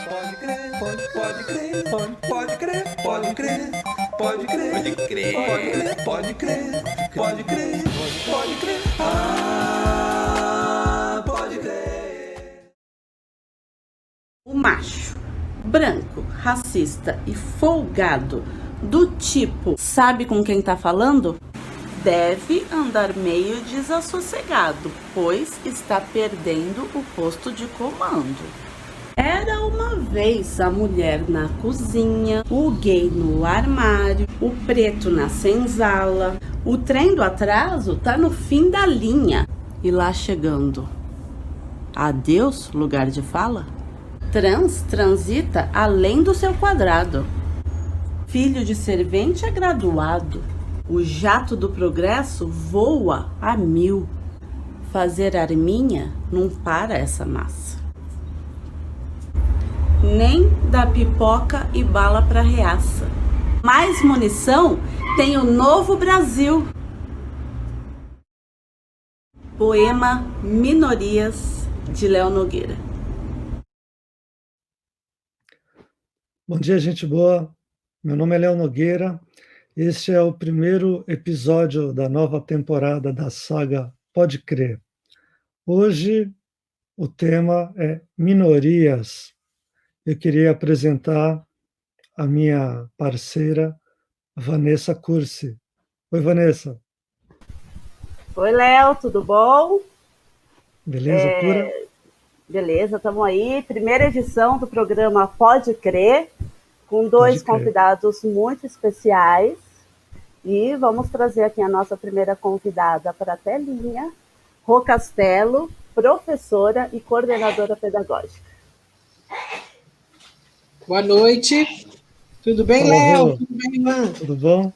Pode crer, pode crer, pode crer, pode crer, pode crer, pode crer, pode crer, pode crer, pode crer, ah, pode crer. O macho, branco, racista e folgado, do tipo, sabe com quem tá falando? Deve andar meio desassossegado, pois está perdendo o posto de comando. Era uma vez a mulher na cozinha, o gay no armário, o preto na senzala. O trem do atraso tá no fim da linha. E lá chegando. Adeus, lugar de fala? Transita além do seu quadrado. Filho de servente é graduado. O jato do progresso voa a 1000. Fazer arminha não para essa massa. Nem dá pipoca e bala pra reaça. Mais munição tem o Novo Brasil. Poema Minorias, de Léo Nogueira. Bom dia, gente boa. Meu nome é Léo Nogueira. Este é o primeiro episódio da nova temporada da saga Pode Crer. Hoje o tema é minorias. Eu queria apresentar a minha parceira, Vanessa Cursi. Oi, Vanessa. Oi, Léo, tudo bom? Beleza, pura? Beleza, estamos aí. Primeira edição do programa Pode Crer, com dois convidados muito especiais. E vamos trazer aqui a nossa primeira convidada para a telinha, Rô Castelo, professora e coordenadora pedagógica. Boa noite. Tudo bem, Léo? Tudo bem, Ivan? Tudo bom?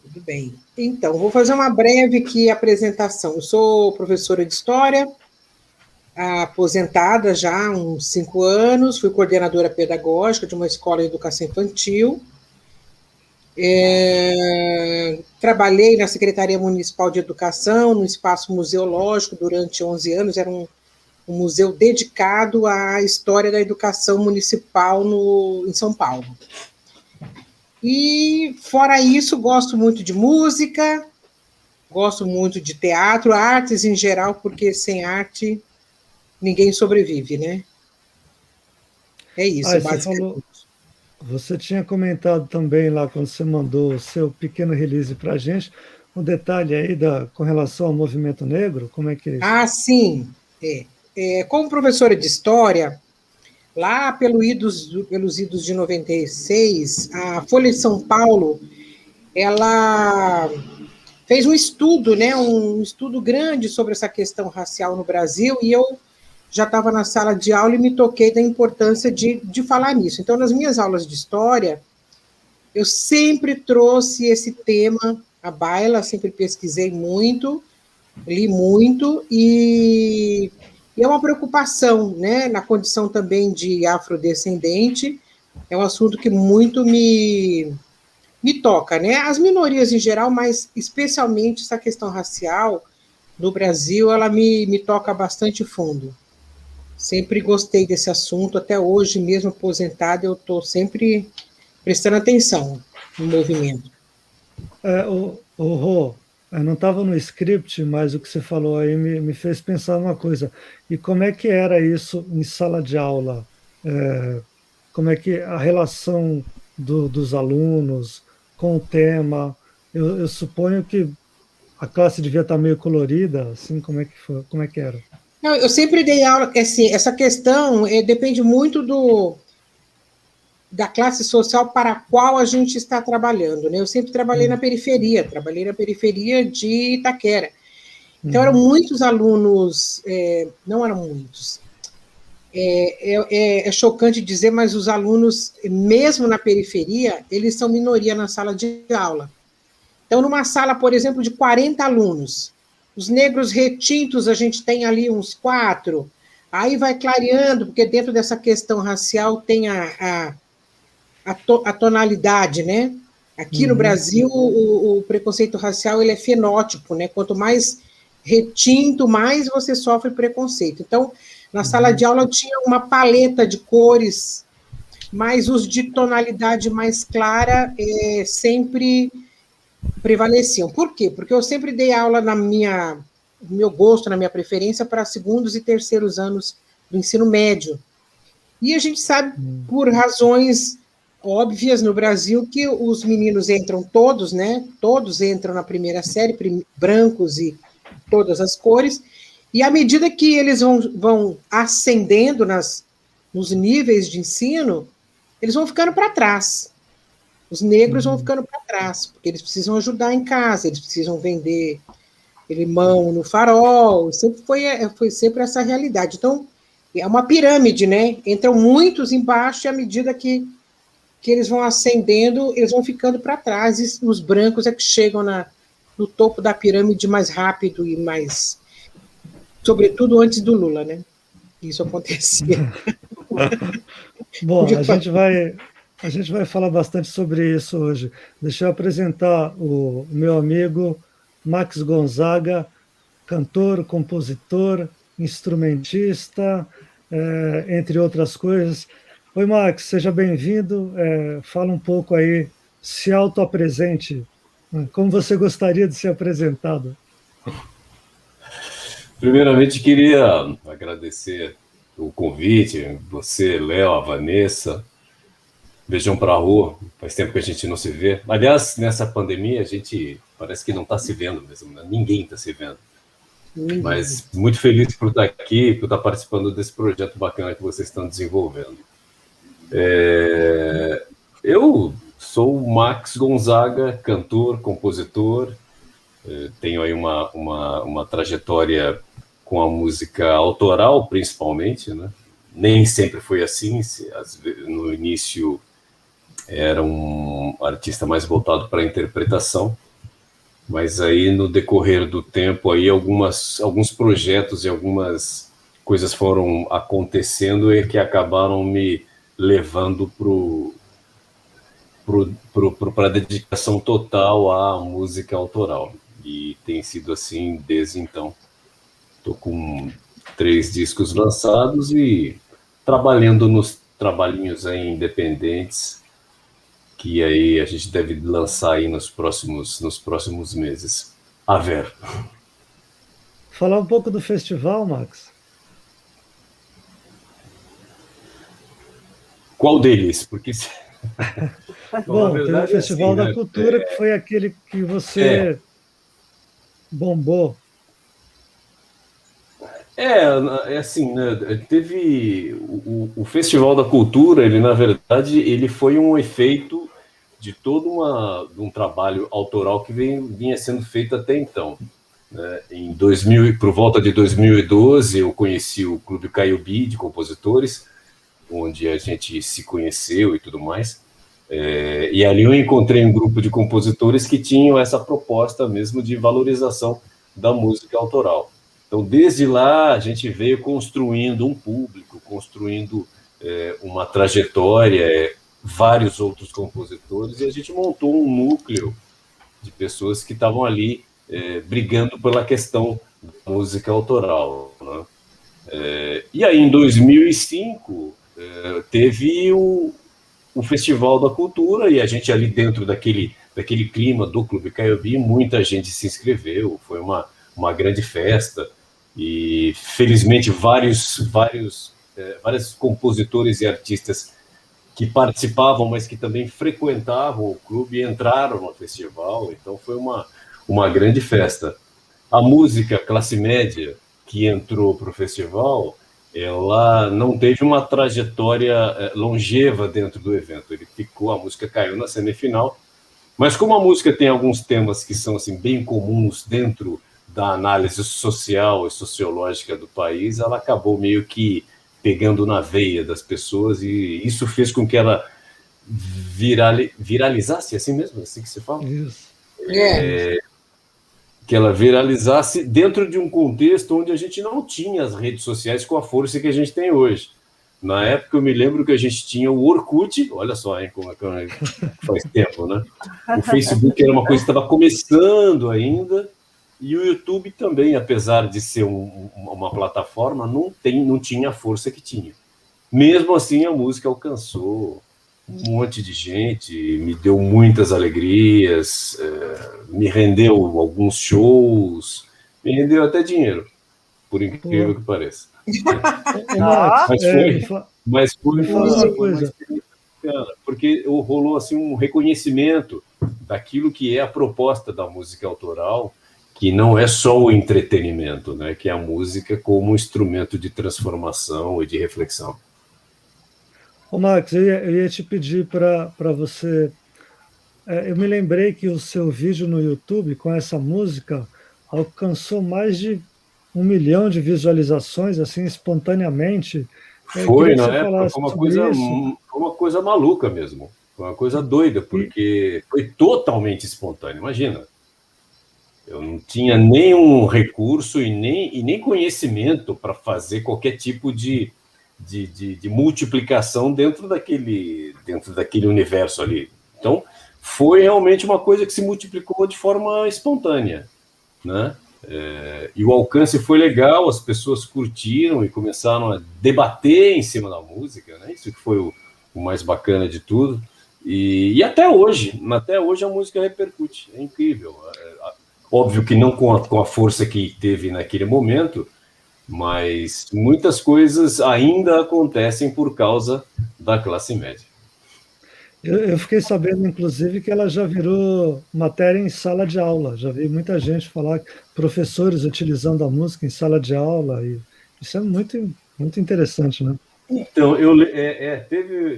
Tudo bem. Então, vou fazer uma breve aqui apresentação. Eu sou professora de História, aposentada já há uns 5 anos, fui coordenadora pedagógica de uma escola de educação infantil. Trabalhei na Secretaria Municipal de Educação, no espaço museológico, durante 11 anos. Era um museu dedicado à história da educação municipal em São Paulo. E, fora isso, gosto muito de música, gosto muito de teatro, artes em geral, porque sem arte ninguém sobrevive, né? É isso, basicamente. Você tinha comentado também lá, quando você mandou o seu pequeno release para a gente, um detalhe aí com relação ao movimento negro, como é que é isso? Ah, sim, como professora de História, lá pelos idos de 96, a Folha de São Paulo, ela fez um estudo, né, um estudo grande sobre essa questão racial no Brasil, e eu já estava na sala de aula e me toquei da importância de falar nisso. Então, nas minhas aulas de História, eu sempre trouxe esse tema à baila, sempre pesquisei muito, li muito, e é uma preocupação, né, na condição também de afrodescendente, é um assunto que muito me toca, né, as minorias em geral, mas especialmente essa questão racial no Brasil, ela me toca bastante fundo. Sempre gostei desse assunto, até hoje, mesmo aposentada, eu estou sempre prestando atenção no movimento. Rô, eu não estava no script, mas o que você falou aí me fez pensar numa coisa. E como é que era isso em sala de aula? Como é que a relação dos alunos com o tema? Eu suponho que a classe devia estar meio colorida, assim, como é que era? Não, eu sempre dei aula, assim, essa questão depende muito da classe social para a qual a gente está trabalhando, né? Eu sempre trabalhei na periferia de Itaquera. Então, eram muitos alunos, não eram muitos. É chocante dizer, mas os alunos, mesmo na periferia, eles são minoria na sala de aula. Então, numa sala, por exemplo, de 40 alunos, os negros retintos, a gente tem ali uns 4, aí vai clareando, porque dentro dessa questão racial tem a tonalidade, né? Aqui no Brasil, o preconceito racial ele é fenótipo, né? Quanto mais retinto, mais você sofre preconceito. Então, Na sala de aula tinha uma paleta de cores, mas os de tonalidade mais clara sempre prevaleciam. Por quê? Porque eu sempre dei aula no meu gosto, na minha preferência, para segundos e terceiros anos do ensino médio. E a gente sabe, por razões óbvias no Brasil, que os meninos entram todos, né? Todos entram na primeira série, brancos e todas as cores, e à medida que eles vão ascendendo nos níveis de ensino, eles vão ficando para trás. Os negros vão ficando para trás, porque eles precisam ajudar em casa, eles precisam vender limão no farol, sempre foi sempre essa realidade. Então, é uma pirâmide, né? Entram muitos embaixo e à medida que eles vão ascendendo, eles vão ficando para trás, e os brancos é que chegam no topo da pirâmide mais rápido e mais... Sobretudo antes do Lula, né? Isso acontecia. Bom, a gente vai falar bastante sobre isso hoje. Deixa eu apresentar o meu amigo Max Gonzaga, cantor, compositor, instrumentista, entre outras coisas. Oi, Max, seja bem-vindo. Fala um pouco aí, se auto-apresente. Como você gostaria de ser apresentado? Primeiramente, queria agradecer o convite, você, Léo, a Vanessa. Beijão para a rua, faz tempo que a gente não se vê. Aliás, nessa pandemia, a gente parece que não está se vendo mesmo, né? Ninguém está se vendo. Mas muito feliz por estar aqui, por estar participando desse projeto bacana que vocês estão desenvolvendo. Eu sou o Max Gonzaga, cantor, compositor. Tenho aí uma trajetória com a música autoral, principalmente, né? Nem sempre foi assim. No início era um artista mais voltado para a interpretação, mas aí no decorrer do tempo aí alguns projetos e algumas coisas foram acontecendo e que acabaram me levando para a dedicação total à música autoral, e tem sido assim desde então. Estou com 3 discos lançados e trabalhando nos trabalhinhos aí independentes que aí a gente deve lançar aí nos próximos meses. A ver. Falar um pouco do festival, Max. Qual deles? Porque bom, tem o Festival da Cultura, que foi aquele que você bombou. Assim, né? Teve o Festival da Cultura, ele na verdade ele foi um efeito de todo um trabalho autoral que vinha sendo feito até então, né? Por volta de 2012, eu conheci o Clube Caiubi de compositores, onde a gente se conheceu e tudo mais. E ali eu encontrei um grupo de compositores que tinham essa proposta mesmo de valorização da música autoral. Então, desde lá, a gente veio construindo um público, construindo uma trajetória, vários outros compositores, e a gente montou um núcleo de pessoas que estavam ali brigando pela questão da música autoral, né? E aí, em 2005, teve o Festival da Cultura, e a gente ali dentro daquele clima do Clube Caiubi, muita gente se inscreveu, foi uma grande festa, e felizmente vários compositores e artistas que participavam, mas que também frequentavam o clube, entraram no festival, então foi uma grande festa. A música classe média que entrou para o festival, ela não teve uma trajetória longeva dentro do evento. A música caiu na semifinal, mas como a música tem alguns temas que são assim, bem comuns dentro da análise social e sociológica do país, ela acabou meio que pegando na veia das pessoas, e isso fez com que ela viralizasse, assim mesmo, assim que se fala? Isso. Que ela viralizasse dentro de um contexto onde a gente não tinha as redes sociais com a força que a gente tem hoje. Na época, eu me lembro que a gente tinha o Orkut, olha só, hein, como faz tempo, né? O Facebook era uma coisa que estava começando ainda, E o YouTube também, apesar de ser uma plataforma, não tinha a força que tinha. Mesmo assim, a música alcançou um monte de gente, me deu muitas alegrias, me rendeu alguns shows, me rendeu até dinheiro, por incrível que pareça. Mas foi uma experiência bacana, porque rolou assim, um reconhecimento daquilo que é a proposta da música autoral, que não é só o entretenimento, né? Que é a música como instrumento de transformação e de reflexão. Ô Max, eu ia te pedir para você. Eu me lembrei que o seu vídeo no YouTube com essa música alcançou mais de 1 milhão de visualizações, assim, espontaneamente. Foi, na época, foi uma coisa maluca mesmo. Foi uma coisa doida, porque foi totalmente espontâneo. Imagina, eu não tinha nenhum recurso e nem conhecimento para fazer qualquer tipo de multiplicação dentro daquele universo ali. Então, foi realmente uma coisa que se multiplicou de forma espontânea, né? E o alcance foi legal, as pessoas curtiram e começaram a debater em cima da música, né? Isso que foi o mais bacana de tudo. E até hoje a música repercute, é incrível. Óbvio que não com a força que teve naquele momento, mas muitas coisas ainda acontecem por causa da classe média. Eu fiquei sabendo, inclusive, que ela já virou matéria em sala de aula. Já vi muita gente falar, professores utilizando a música em sala de aula, e isso é muito, muito interessante, né? Então,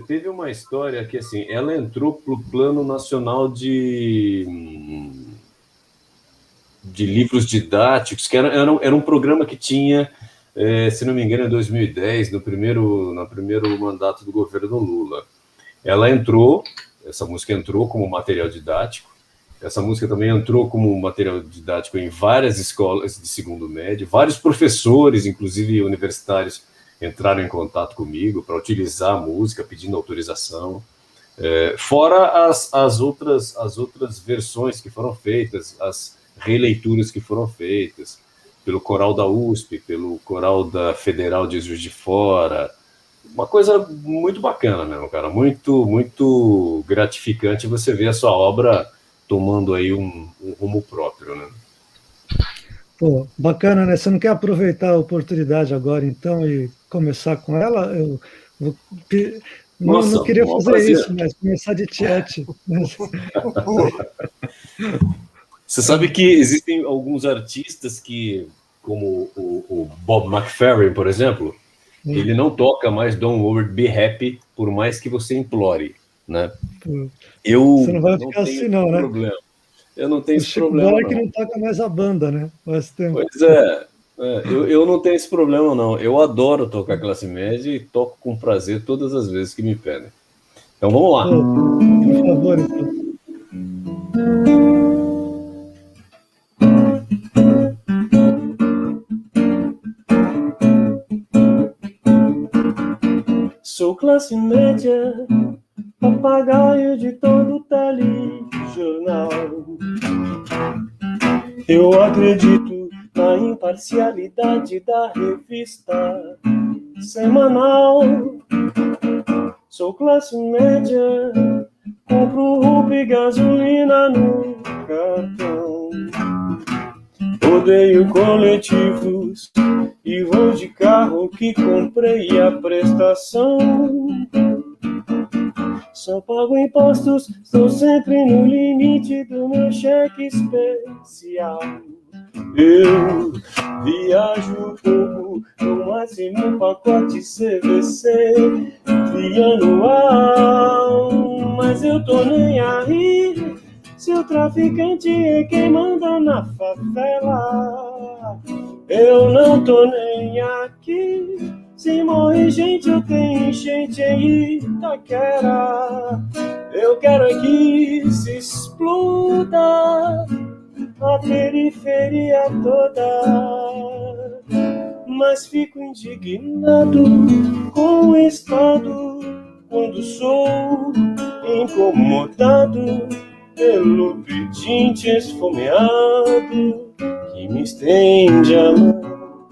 teve uma história que, assim, ela entrou para o Plano Nacional de livros didáticos, que era um programa que tinha, se não me engano, em 2010, no primeiro mandato do governo Lula. Essa música entrou como material didático, essa música também entrou como material didático em várias escolas de segundo médio, vários professores, inclusive universitários, entraram em contato comigo para utilizar a música, pedindo autorização, fora as outras versões que foram feitas, as releituras que foram feitas pelo coral da USP, pelo coral da Federal de Juiz de Fora. Uma coisa muito bacana mesmo, cara, muito, muito gratificante você ver a sua obra tomando aí um rumo próprio, né? Pô, bacana, né? Você não quer aproveitar a oportunidade agora, então, e começar com ela? Não queria fazer prazer. Isso, mas começar de chat. Você sabe que existem alguns artistas que, como o Bob McFerrin, por exemplo, ele não toca mais Don't Worry, Be Happy, por mais que você implore, né? Você não vai ficar assim, não, né? Problema. Eu não tenho esse problema, não. O que não toca mais a banda, né? Pois é. Eu não tenho esse problema, não. Eu adoro tocar classe média e toco com prazer todas as vezes que me pedem. Então, vamos lá. Por favor, então. Sou classe média, papagaio de todo telejornal. Eu acredito na imparcialidade da revista semanal. Sou classe média, compro roupa e gasolina no cartão. Odeio coletivos e vou de carro que comprei a prestação. Só pago impostos, estou sempre no limite do meu cheque especial. Eu viajo pouco, no máximo um pacote CVC trianual. Mas eu tô nem aí, se o traficante é quem manda na favela. Eu não tô nem aqui, se morre gente eu tenho enchente em Itaquera. Eu quero é que se exploda a periferia toda. Mas fico indignado com o Estado quando sou incomodado pelo pedinte esfomeado que e me estende a mão.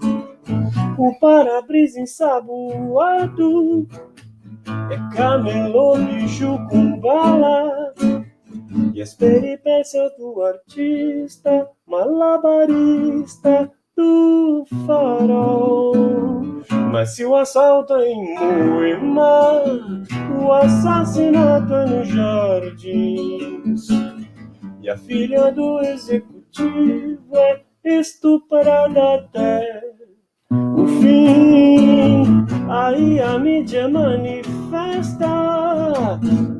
O para-brisa ensaboado é camelô, bicho com bala, e as peripécias do artista, malabarista do farol. Mas se o assalto é em Moema, o assassinato é nos jardins, e a filha do executivo é estuprada até o fim. Aí a mídia manifesta,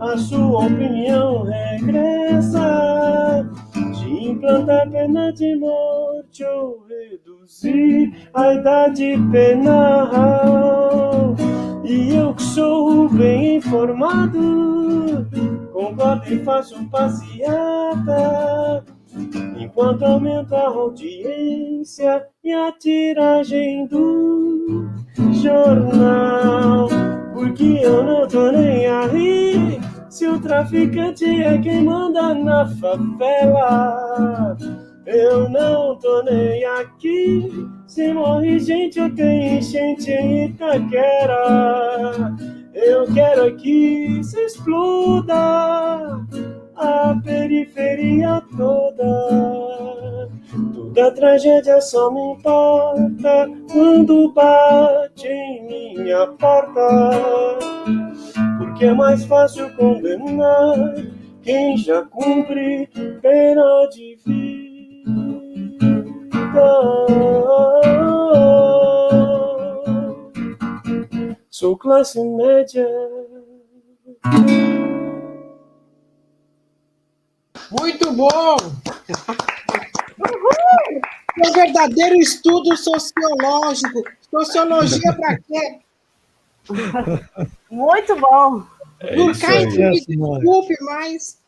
a sua opinião regressa, de implantar pena de morte ou reduzir a idade penal. E eu que sou bem informado, concordo e faço passeata, enquanto aumenta a audiência e a tiragem do jornal. Porque eu não tô nem aí se o traficante é quem manda na favela. Eu não tô nem aqui se morre gente ou tem enchente em Itaquera. Eu quero que se exploda a periferia toda. Toda tragédia só me importa quando bate em minha porta, porque é mais fácil condenar quem já cumpre pena de vida. Sou classe média. Muito bom! É um verdadeiro estudo sociológico. Sociologia para quê? Muito bom. Durkheim, me desculpe, mas...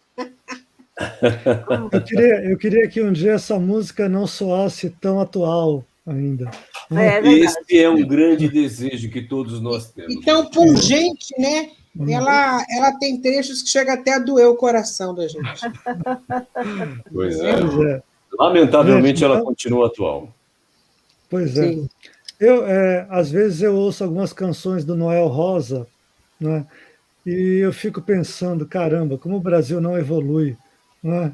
Eu queria que um dia essa música não soasse tão atual ainda. É verdade. Esse é um grande desejo que todos nós temos. Então, pungente, né? Ela tem trechos que chega até a doer o coração da gente. Pois é. Pois é. Lamentavelmente, Gente, ela então- continua atual. Pois é. Sim. Às vezes eu ouço algumas canções do Noel Rosa, né? E eu fico pensando, caramba, como o Brasil não evolui, né?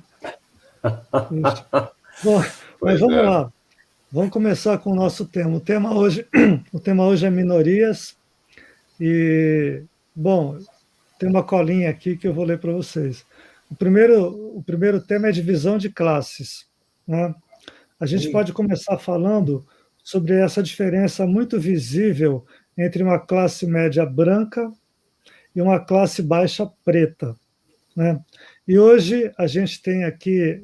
Bom, Pois mas vamos é. lá. Vamos começar com o nosso tema. O tema hoje é minorias e, bom, tem uma colinha aqui que eu vou ler para vocês. O primeiro tema é divisão de classes, né? A gente pode começar falando sobre essa diferença muito visível entre uma classe média branca e uma classe baixa preta, né? E hoje a gente tem aqui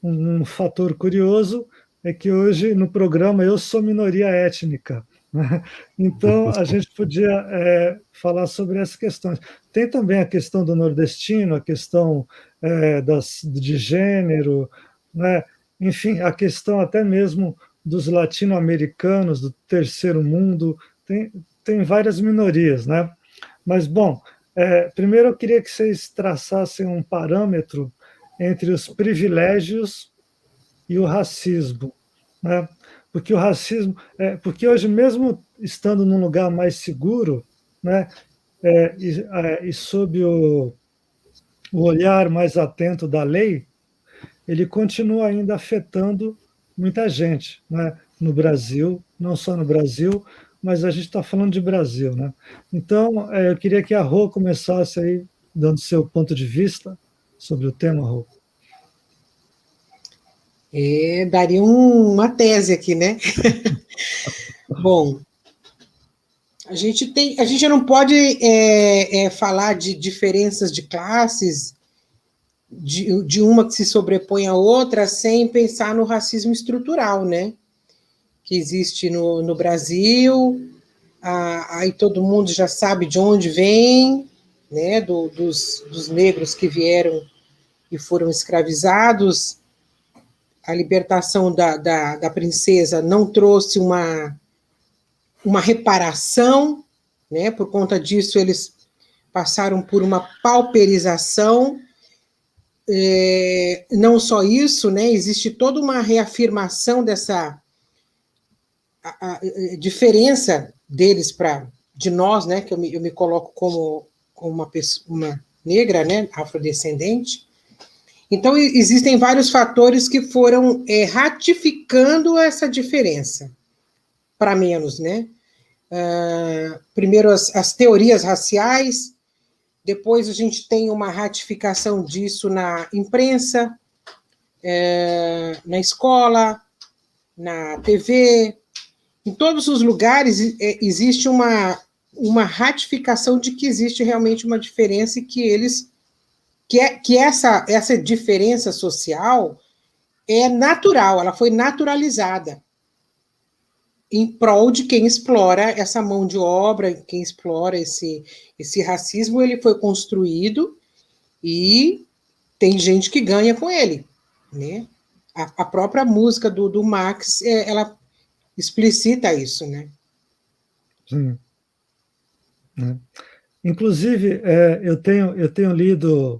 um fator curioso, é que hoje no programa eu sou minoria étnica, né? Então a gente podia falar sobre essas questões. Tem também a questão do nordestino, a questão de gênero, né? Enfim, a questão até mesmo dos latino-americanos, do terceiro mundo, tem várias minorias, né? Mas, bom, primeiro eu queria que vocês traçassem um parâmetro entre os privilégios e o racismo, né? Porque o racismo, porque hoje mesmo estando num lugar mais seguro, né, e sob o olhar mais atento da lei, ele continua ainda afetando muita gente, né? No Brasil, não só no Brasil, mas a gente está falando de Brasil, né? Então, eu queria que a Rô começasse aí dando seu ponto de vista sobre o tema, Rô. Daria uma tese aqui, né? Bom, a gente não pode falar de diferenças de classes, de uma que se sobrepõe à outra, sem pensar no racismo estrutural, né? Que existe no Brasil, aí todo mundo já sabe de onde vem, né? Dos negros que vieram e foram escravizados. A libertação da princesa não trouxe uma reparação, né? Por conta disso, eles passaram por uma pauperização, não só isso, né, existe toda uma reafirmação dessa a diferença deles de nós, né, que eu me coloco como uma negra, né, afrodescendente. Então, existem vários fatores que foram ratificando essa diferença, para menos, né? Primeiro, as teorias raciais, depois a gente tem uma ratificação disso na imprensa, na escola, na TV. Em todos os lugares existe uma ratificação de que existe realmente uma diferença e que essa diferença social é natural, ela foi naturalizada em prol de quem explora essa mão de obra, quem explora esse racismo. Ele foi construído e tem gente que ganha com ele, né? A própria música do Max, ela explicita isso, né? Sim. Inclusive, eu tenho lido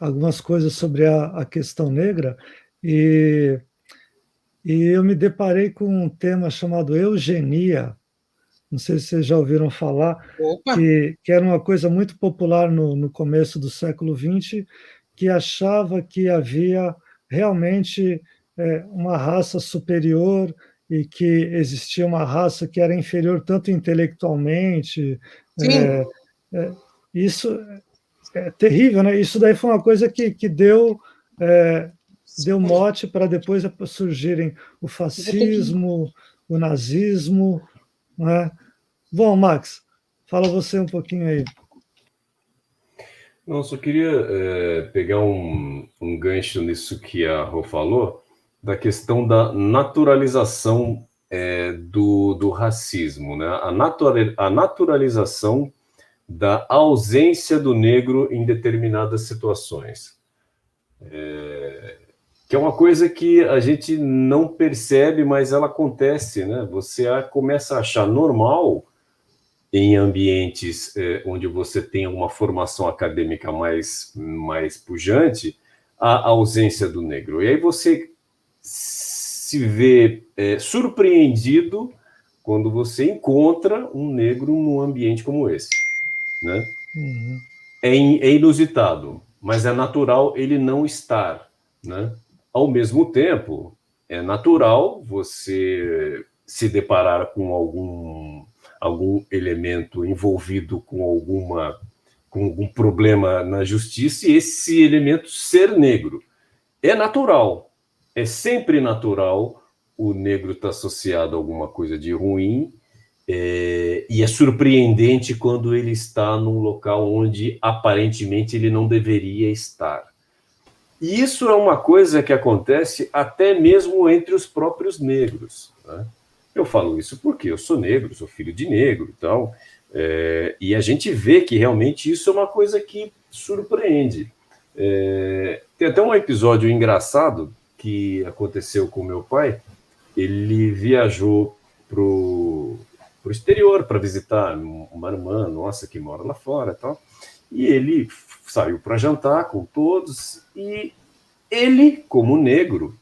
algumas coisas sobre a questão negra e eu me deparei com um tema chamado eugenia. Não sei se vocês já ouviram falar, que era uma coisa muito popular no começo do século XX, que achava que havia realmente uma raça superior e que existia uma raça que era inferior tanto intelectualmente. Isso é terrível, né? Isso daí foi uma coisa que deu mote para depois surgirem o fascismo, o nazismo, né? Bom, Max, fala você um pouquinho aí. Não, só queria pegar um gancho nisso que a Rô falou, da questão da naturalização do racismo, né? A naturalização da ausência do negro em determinadas situações. Que é uma coisa que a gente não percebe, mas ela acontece, né? Você começa a achar normal em ambientes onde você tem uma formação acadêmica mais pujante, a ausência do negro. E aí você se vê surpreendido quando você encontra um negro num ambiente como esse, né? Uhum. É inusitado, mas é natural ele não estar, né? Ao mesmo tempo, é natural você se deparar com algum elemento envolvido com algum problema na justiça e esse elemento ser negro. É natural, é sempre natural o negro estar associado a alguma coisa de ruim, e é surpreendente quando ele está num local onde aparentemente ele não deveria estar. E isso é uma coisa que acontece até mesmo entre os próprios negros, né? Eu falo isso porque eu sou negro, sou filho de negro e tal, e a gente vê que realmente isso é uma coisa que surpreende. Tem até um episódio engraçado que aconteceu com meu pai. Ele viajou pro exterior para visitar uma irmã nossa que mora lá fora e tal, e ele saiu para jantar com todos, e ele, como negro,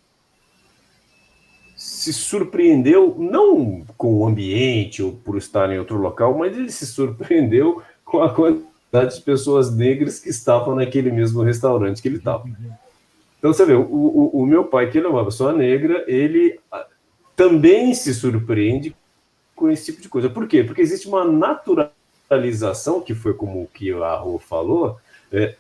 se surpreendeu, não com o ambiente ou por estar em outro local, mas ele se surpreendeu com a quantidade de pessoas negras que estavam naquele mesmo restaurante que ele estava. Então, você vê, o meu pai, que ele é uma pessoa negra, ele também se surpreende com esse tipo de coisa. Por quê? Porque existe uma naturalização, que foi como que a Rô falou,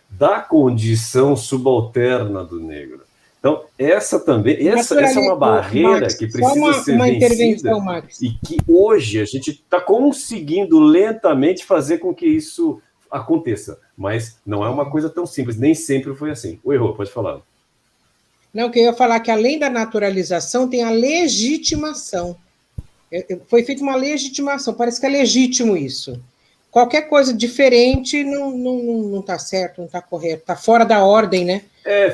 da condição subalterna do negro. Então, essa é uma barreira, Max, que precisa ser vencida, Max, e que hoje a gente está conseguindo lentamente fazer com que isso aconteça. Mas não é uma coisa tão simples, nem sempre foi assim. Oi, Rô, pode falar. Não, que eu ia falar que além da naturalização tem a legitimação. Foi feita uma legitimação, parece que é legítimo isso. Qualquer coisa diferente não está certo, não está correto, está fora da ordem, né?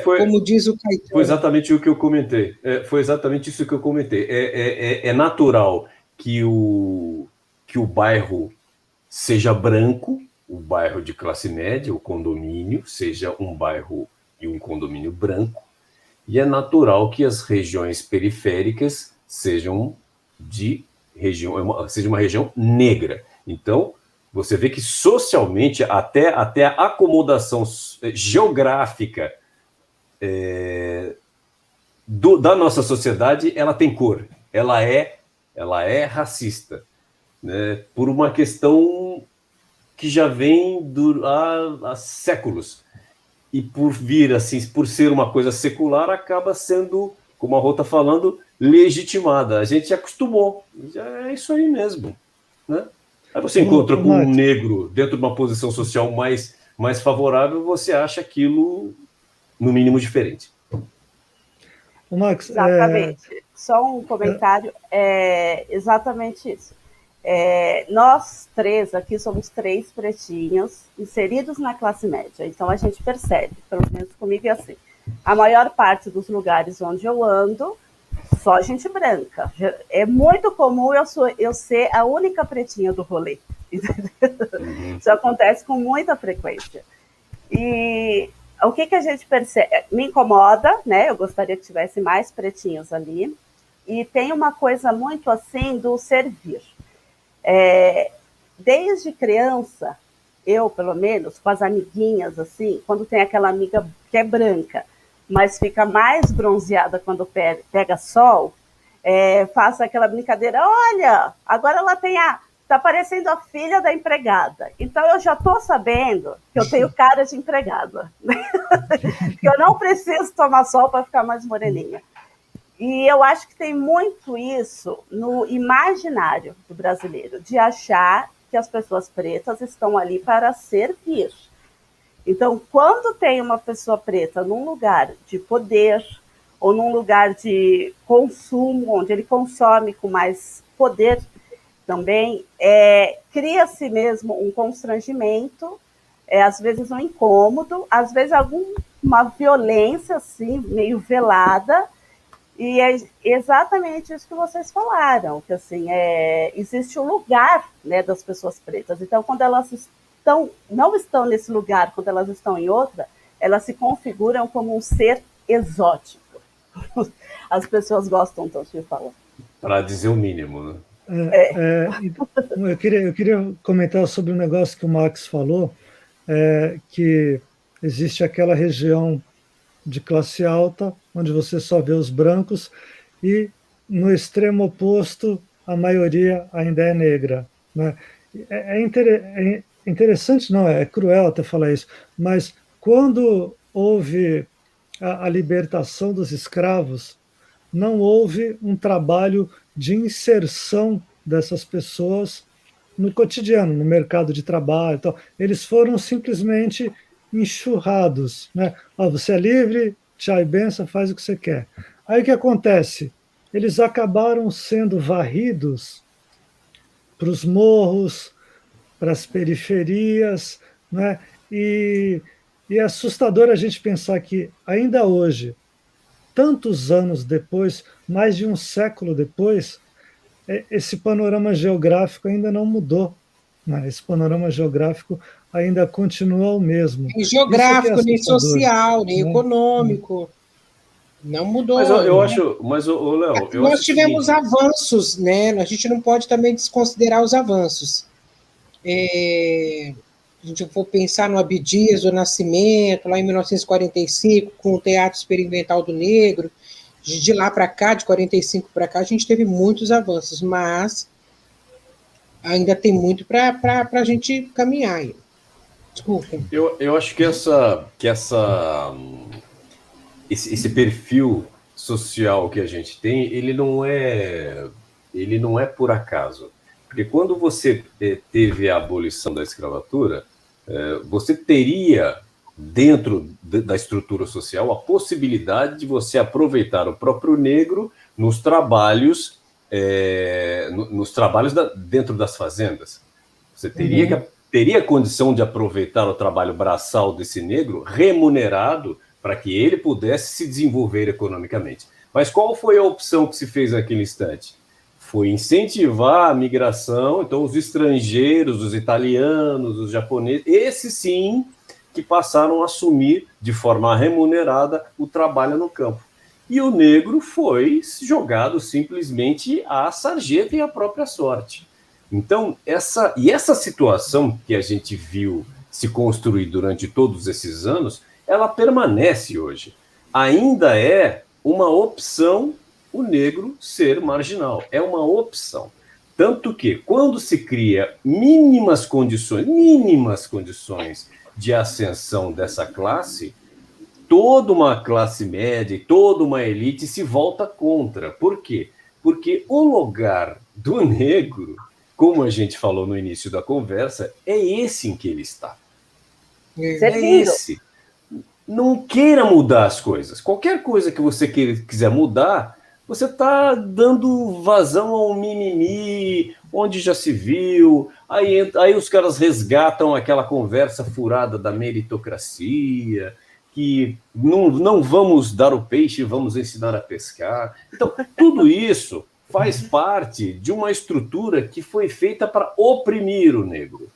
Como diz o Caetano. Foi exatamente o que eu comentei. Foi exatamente isso que eu comentei. É natural que o bairro seja branco, o bairro de classe média, o condomínio, seja um bairro e um condomínio branco, e é natural que as regiões periféricas sejam seja uma região negra. Então, você vê que socialmente, até a acomodação geográfica da nossa sociedade, ela tem cor, ela é racista, né? Por uma questão que já vem há séculos. E por vir assim, por ser uma coisa secular, acaba sendo, como a Rô está falando, legitimada. A gente acostumou, já é isso aí mesmo, né? Aí você encontra com um negro dentro de uma posição social mais favorável, você acha aquilo, no mínimo, diferente. O Max, exatamente. Só um comentário, exatamente isso. Nós três aqui somos 3 pretinhos inseridos na classe média, então a gente percebe, pelo menos comigo é assim, a maior parte dos lugares onde eu ando, só gente branca. É muito comum eu ser a única pretinha do rolê. Isso acontece com muita frequência. E o que a gente percebe? Me incomoda, né? Eu gostaria que tivesse mais pretinhos ali. E tem uma coisa muito assim do servir. Desde criança, eu, pelo menos, com as amiguinhas, assim, quando tem aquela amiga que é branca, mas fica mais bronzeada quando pega sol, faço aquela brincadeira, olha, agora ela tá parecendo a filha da empregada. Então eu já estou sabendo que eu tenho cara de empregada. Que eu não preciso tomar sol para ficar mais moreninha. E eu acho que tem muito isso no imaginário do brasileiro, de achar que as pessoas pretas estão ali para servir. Então, quando tem uma pessoa preta num lugar de poder ou num lugar de consumo, onde ele consome com mais poder também, cria-se mesmo um constrangimento, às vezes um incômodo, às vezes alguma violência assim, meio velada. E é exatamente isso que vocês falaram, que assim, existe um lugar, né, das pessoas pretas. Então, quando elas não estão nesse lugar, quando elas estão em outra, elas se configuram como um ser exótico. As pessoas gostam tanto de falar. Para dizer o mínimo, né? Eu queria comentar sobre um negócio que o Max falou, que existe aquela região de classe alta, onde você só vê os brancos, e no extremo oposto, a maioria ainda é negra, né? Interessante, não, é cruel até falar isso, mas quando houve a libertação dos escravos, não houve um trabalho de inserção dessas pessoas no cotidiano, no mercado de trabalho e tal. Eles foram simplesmente enxurrados, né? Você é livre, tchau e benção, faz o que você quer. Aí o que acontece? Eles acabaram sendo varridos para os morros, para as periferias, né? E é assustador a gente pensar que ainda hoje, tantos anos depois, mais de um século depois, esse panorama geográfico ainda não mudou, né? Esse panorama geográfico ainda continua o mesmo. Nem geográfico, nem social, nem econômico. Não mudou. Mas eu acho, Léo, nós tivemos avanços, né? A gente não pode também desconsiderar os avanços. A gente for pensar no Abdias do Nascimento, lá em 1945, com o Teatro Experimental do Negro, de lá para cá, de 45 para cá, a gente teve muitos avanços, mas ainda tem muito para a gente caminhar aí. Desculpa. Eu acho que esse perfil social que a gente tem, ele não é por acaso. Porque quando você teve a abolição da escravatura, você teria, dentro da estrutura social, a possibilidade de você aproveitar o próprio negro nos trabalhos dentro das fazendas. Você teria condição de aproveitar o trabalho braçal desse negro remunerado para que ele pudesse se desenvolver economicamente. Mas qual foi a opção que se fez naquele instante? Foi incentivar a migração, então os estrangeiros, os italianos, os japoneses, esses sim que passaram a assumir de forma remunerada o trabalho no campo. E o negro foi jogado simplesmente à sarjeta e à própria sorte. Então, essa situação que a gente viu se construir durante todos esses anos, ela permanece hoje. Ainda é uma opção o negro ser marginal. É uma opção. Tanto que, quando se cria mínimas condições de ascensão dessa classe, toda uma classe média e toda uma elite se volta contra. Por quê? Porque o lugar do negro, como a gente falou no início da conversa, é esse em que ele está. É esse. Não queira mudar as coisas. Qualquer coisa que você quiser mudar, você está dando vazão ao mimimi, onde já se viu. Aí os caras resgatam aquela conversa furada da meritocracia, que não vamos dar o peixe, vamos ensinar a pescar. Então, tudo isso faz parte de uma estrutura que foi feita para oprimir o negro.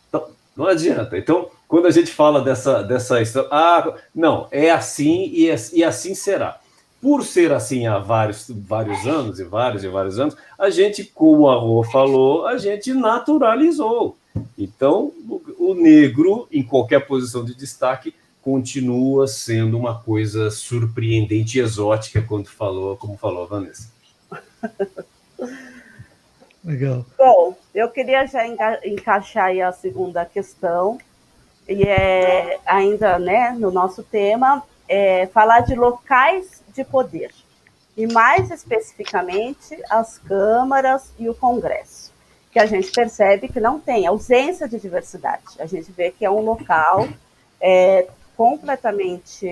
Então, não adianta. Então, quando a gente fala dessa não, é assim e assim será. Por ser assim há vários anos, a gente, como a Rô falou, a gente naturalizou. Então, o negro, em qualquer posição de destaque, continua sendo uma coisa surpreendente e exótica, como falou a Vanessa. Legal. Bom, eu queria já encaixar aí a segunda questão, e ainda, né, no nosso tema, falar de locais de poder, e mais especificamente as câmaras e o Congresso, que a gente percebe que não tem ausência de diversidade. A gente vê que é um local completamente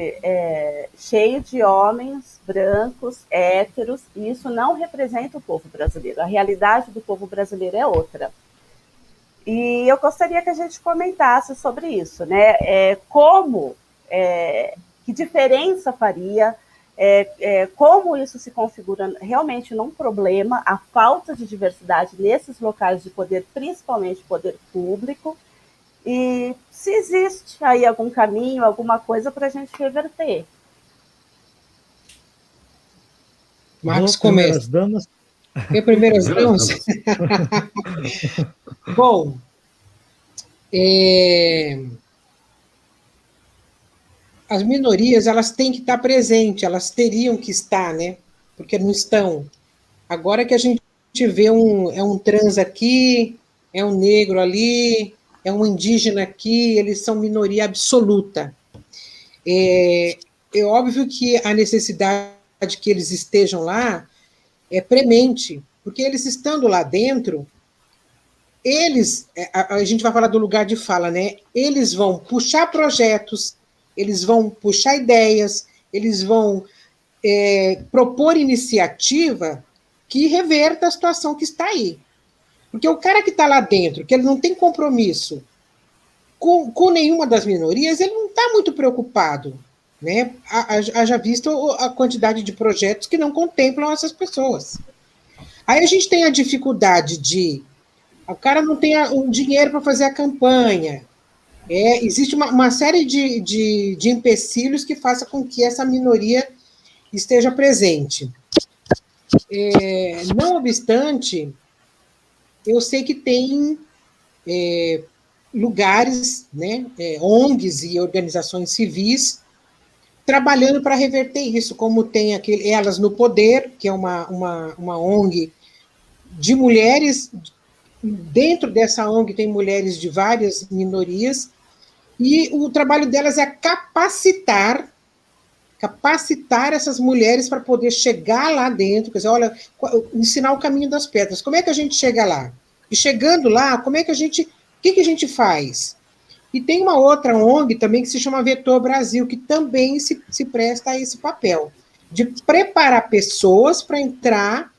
cheio de homens brancos, héteros, e isso não representa o povo brasileiro. A realidade do povo brasileiro é outra. E eu gostaria que a gente comentasse sobre isso, né? Que diferença faria, como isso se configura realmente num problema, a falta de diversidade nesses locais de poder, principalmente poder público, e se existe aí algum caminho, alguma coisa para a gente reverter. Marcos, Primeiras começa. damas. Primeiras damas? Bom, as minorias, elas têm que estar presentes, elas teriam que estar, né? Porque não estão. Agora que a gente vê um trans aqui, é um negro ali, é um indígena aqui, eles são minoria absoluta. É óbvio que a necessidade que eles estejam lá é premente, porque eles estando lá dentro, a gente vai falar do lugar de fala, né? Eles vão puxar projetos, eles vão puxar ideias, eles vão propor iniciativa que reverta a situação que está aí. Porque o cara que está lá dentro, que ele não tem compromisso com nenhuma das minorias, ele não está muito preocupado, né? Haja visto a quantidade de projetos que não contemplam essas pessoas. Aí a gente tem a dificuldade o cara não tem o dinheiro para fazer a campanha. Existe uma série de empecilhos que façam com que essa minoria esteja presente. Não obstante, eu sei que tem lugares, né, ONGs e organizações civis trabalhando para reverter isso, como tem Elas no Poder, que é uma ONG de mulheres. Dentro dessa ONG tem mulheres de várias minorias, e o trabalho delas é capacitar essas mulheres para poder chegar lá dentro, quer dizer, olha, ensinar o caminho das pedras. Como é que a gente chega lá? E chegando lá, o que a gente faz? E tem uma outra ONG também que se chama Vetor Brasil, que também se presta a esse papel, de preparar pessoas para entrar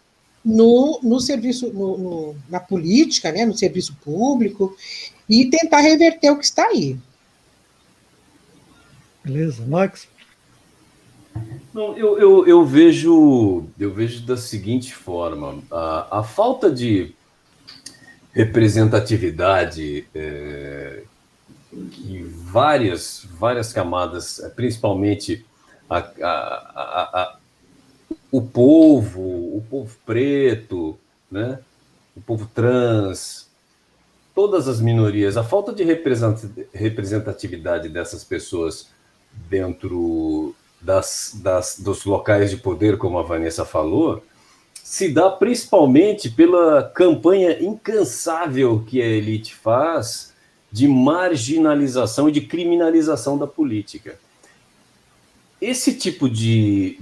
no serviço, na política, né, no serviço público, e tentar reverter o que está aí. Beleza, Max? Não, eu vejo da seguinte forma: a falta de representatividade que várias camadas, principalmente o povo preto, né? O povo trans, todas as minorias, a falta de representatividade dessas pessoas dentro dos locais de poder, como a Vanessa falou, se dá principalmente pela campanha incansável que a elite faz de marginalização e de criminalização da política. Esse tipo de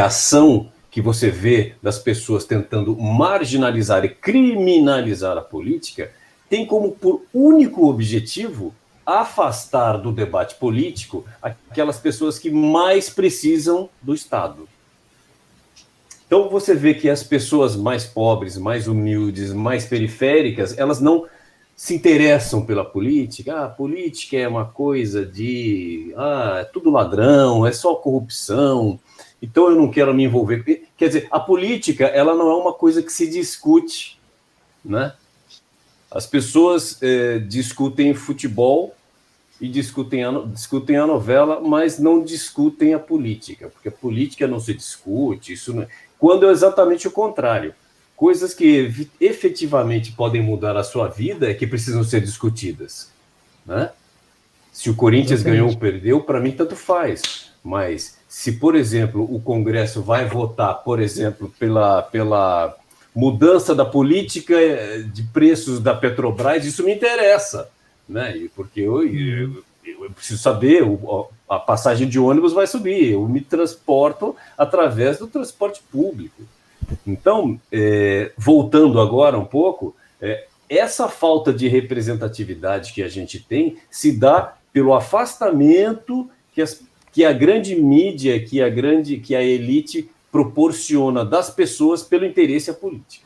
ação que você vê das pessoas tentando marginalizar e criminalizar a política tem como por único objetivo afastar do debate político aquelas pessoas que mais precisam do Estado. Então você vê que as pessoas mais pobres, mais humildes, mais periféricas, elas não se interessam pela política. A política é uma coisa de é tudo ladrão, é só corrupção, então eu não quero me envolver. Quer dizer, a política ela não é uma coisa que se discute, né? As pessoas discutem futebol e discutem a novela, mas não discutem a política, porque a política não se discute, isso não... quando é exatamente o contrário. Coisas que efetivamente podem mudar a sua vida é que precisam ser discutidas, né? Se o Corinthians ganhou ou perdeu, para mim tanto faz, mas se, por exemplo, o Congresso vai votar, por exemplo, pela mudança da política de preços da Petrobras, isso me interessa, né? Porque eu preciso saber, a passagem de ônibus vai subir, eu me transporto através do transporte público. Então, voltando agora um pouco, essa falta de representatividade que a gente tem se dá pelo afastamento que a grande mídia, que a elite proporciona das pessoas pelo interesse à política,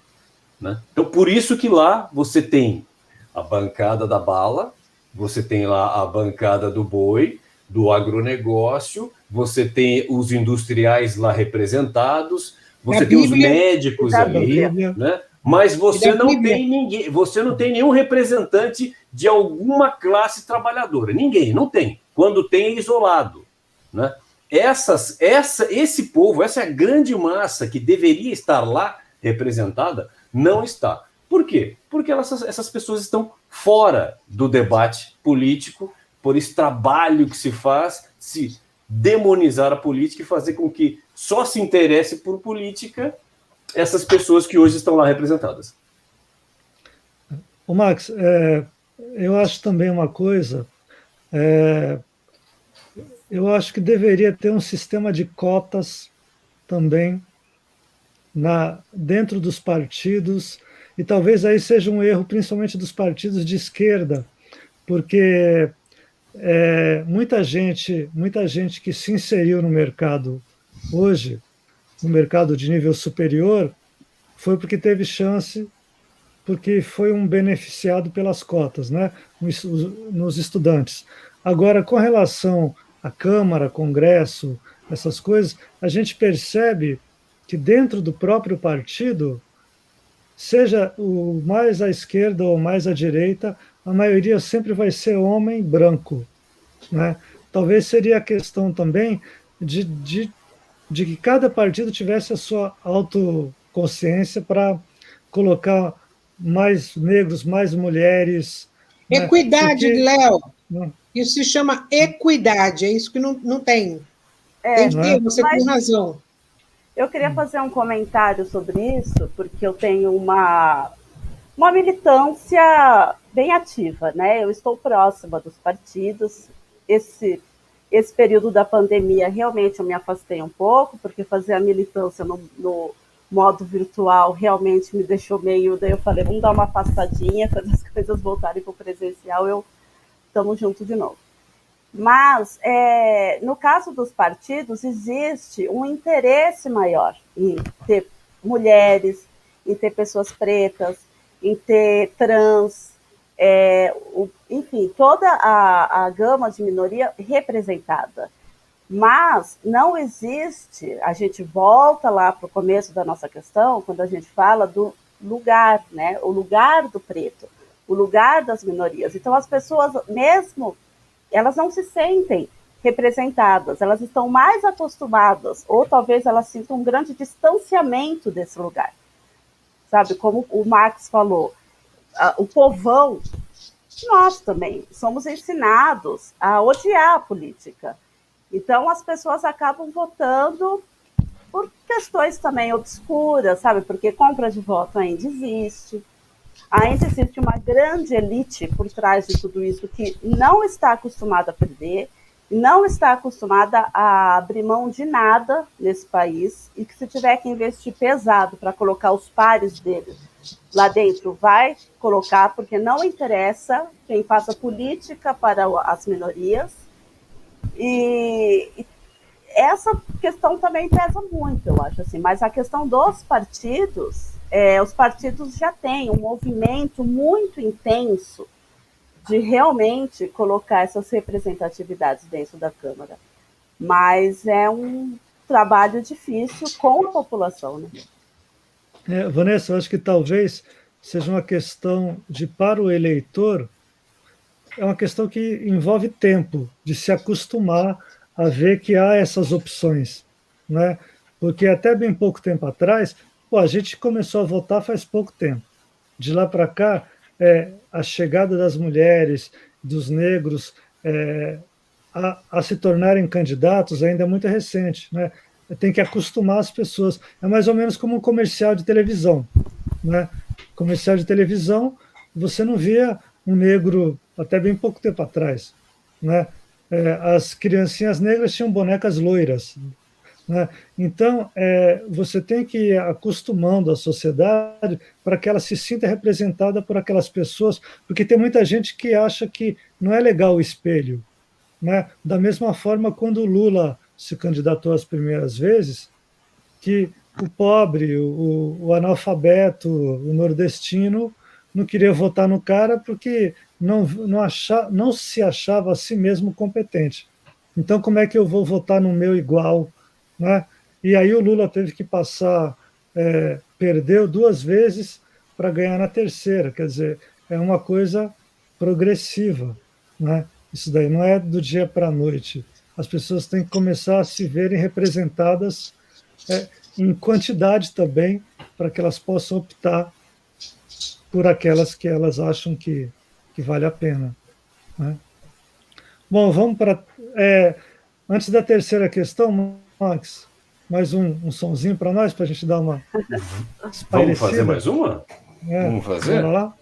né? Então, por isso que lá você tem a bancada da bala, você tem lá a bancada do boi, do agronegócio, você tem os industriais lá representados, você tem os médicos ali, né? Mas você não tem ninguém, você não tem nenhum representante de alguma classe trabalhadora. Ninguém, não tem. Quando tem, é isolado, né? Esse povo, essa grande massa que deveria estar lá representada, não está. Por quê? Porque essas pessoas estão fora do debate político, por esse trabalho que se faz, se demonizar a política e fazer com que só se interesse por política essas pessoas que hoje estão lá representadas. Ô Max, eu acho também uma coisa, eu acho que deveria ter um sistema de cotas também dentro dos partidos, e talvez aí seja um erro principalmente dos partidos de esquerda, porque muita gente que se inseriu no mercado hoje, no mercado de nível superior, foi porque teve chance, porque foi um beneficiado pelas cotas, né, nos estudantes. Agora, com relação à Câmara, Congresso, essas coisas, a gente percebe que dentro do próprio partido, seja o mais à esquerda ou mais à direita, a maioria sempre vai ser homem branco, né? Talvez seria a questão também de que cada partido tivesse a sua autoconsciência para colocar mais negros, mais mulheres. Equidade, né? Léo. Isso se chama equidade, é isso que não tem. Tem que ter, você tem razão. Eu queria fazer um comentário sobre isso, porque eu tenho uma militância bem ativa, né? Eu estou próxima dos partidos. Esse período da pandemia, realmente eu me afastei um pouco, porque fazer a militância no modo virtual realmente me deixou meio... Daí eu falei, vamos dar uma afastadinha, quando as coisas voltarem para o presencial, estamos juntos de novo. Mas, no caso dos partidos, existe um interesse maior em ter mulheres, em ter pessoas pretas, em ter trans, enfim, toda a gama de minoria representada. Mas não existe, a gente volta lá para o começo da nossa questão, quando a gente fala do lugar, né? O lugar do preto. o lugar das minorias. Então, as pessoas, mesmo, elas não se sentem representadas, elas estão mais acostumadas, ou talvez elas sintam um grande distanciamento desse lugar. Sabe, como o Marx falou, o povão, nós também somos ensinados a odiar a política. Então, as pessoas acabam votando por questões também obscuras, sabe? Porque compra de voto ainda existe. Ainda existe uma grande elite por trás de tudo isso que não está acostumada a perder, não está acostumada a abrir mão de nada nesse país e que se tiver que investir pesado para colocar os pares dele lá dentro, vai colocar, porque não interessa quem faça política para as minorias. E essa questão também pesa muito, eu acho assim. Mas a questão dos partidos, os partidos já têm um movimento muito intenso de realmente colocar essas representatividades dentro da Câmara. Mas é um trabalho difícil com a população, né? Vanessa, eu acho que talvez seja uma questão de, para o eleitor, é uma questão que envolve tempo, de se acostumar a ver que há essas opções, né? Porque até bem pouco tempo atrás, a gente começou a votar faz pouco tempo. De lá para cá, a chegada das mulheres, dos negros, a se tornarem candidatos ainda é muito recente, né? Tem que acostumar as pessoas. É mais ou menos como um comercial de televisão, né? Comercial de televisão, você não via um negro até bem pouco tempo atrás, né? As criancinhas negras tinham bonecas loiras, né? Então, você tem que ir acostumando a sociedade para que ela se sinta representada por aquelas pessoas, porque tem muita gente que acha que não é legal o espelho, né? Da mesma forma, quando o Lula se candidatou as primeiras vezes, que o pobre, o analfabeto, o nordestino não queria votar no cara porque não se achava a si mesmo competente. Então, como é que eu vou votar no meu igual, né? E aí o Lula teve que passar, perdeu 2 vezes para ganhar na terceira. Quer dizer, é uma coisa progressiva, né? Isso daí não é do dia para a noite. As pessoas têm que começar a se verem representadas em quantidade também, para que elas possam optar por aquelas que elas acham que vale a pena, né? Bom, vamos para... antes da terceira questão, Max, mais um sonzinho para nós, para a gente dar uma espairecida. Vamos fazer mais uma? Vamos fazer? Vamos lá?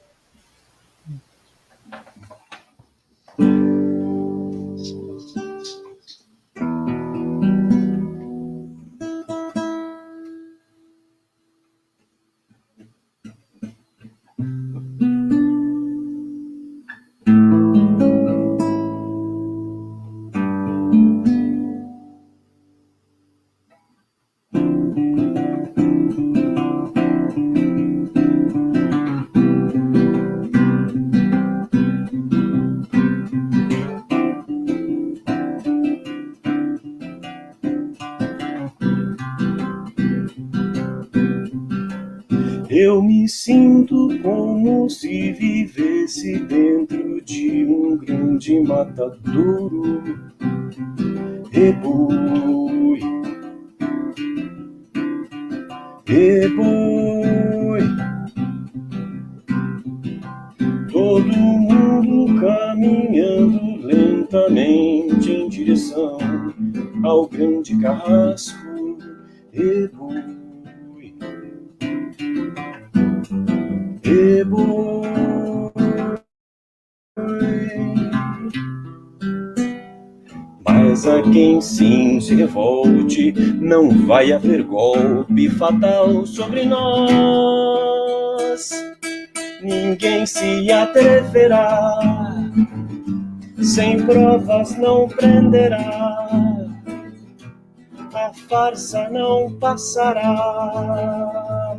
Eu me sinto como se vivesse dentro de um grande matadouro. Eboi, eboi, todo mundo caminhando lentamente em direção ao grande carrasco. Eboi, eboi. Mas a quem sim se revolte, não vai haver golpe fatal sobre nós. Ninguém se atreverá, sem provas não prenderá, a farsa não passará.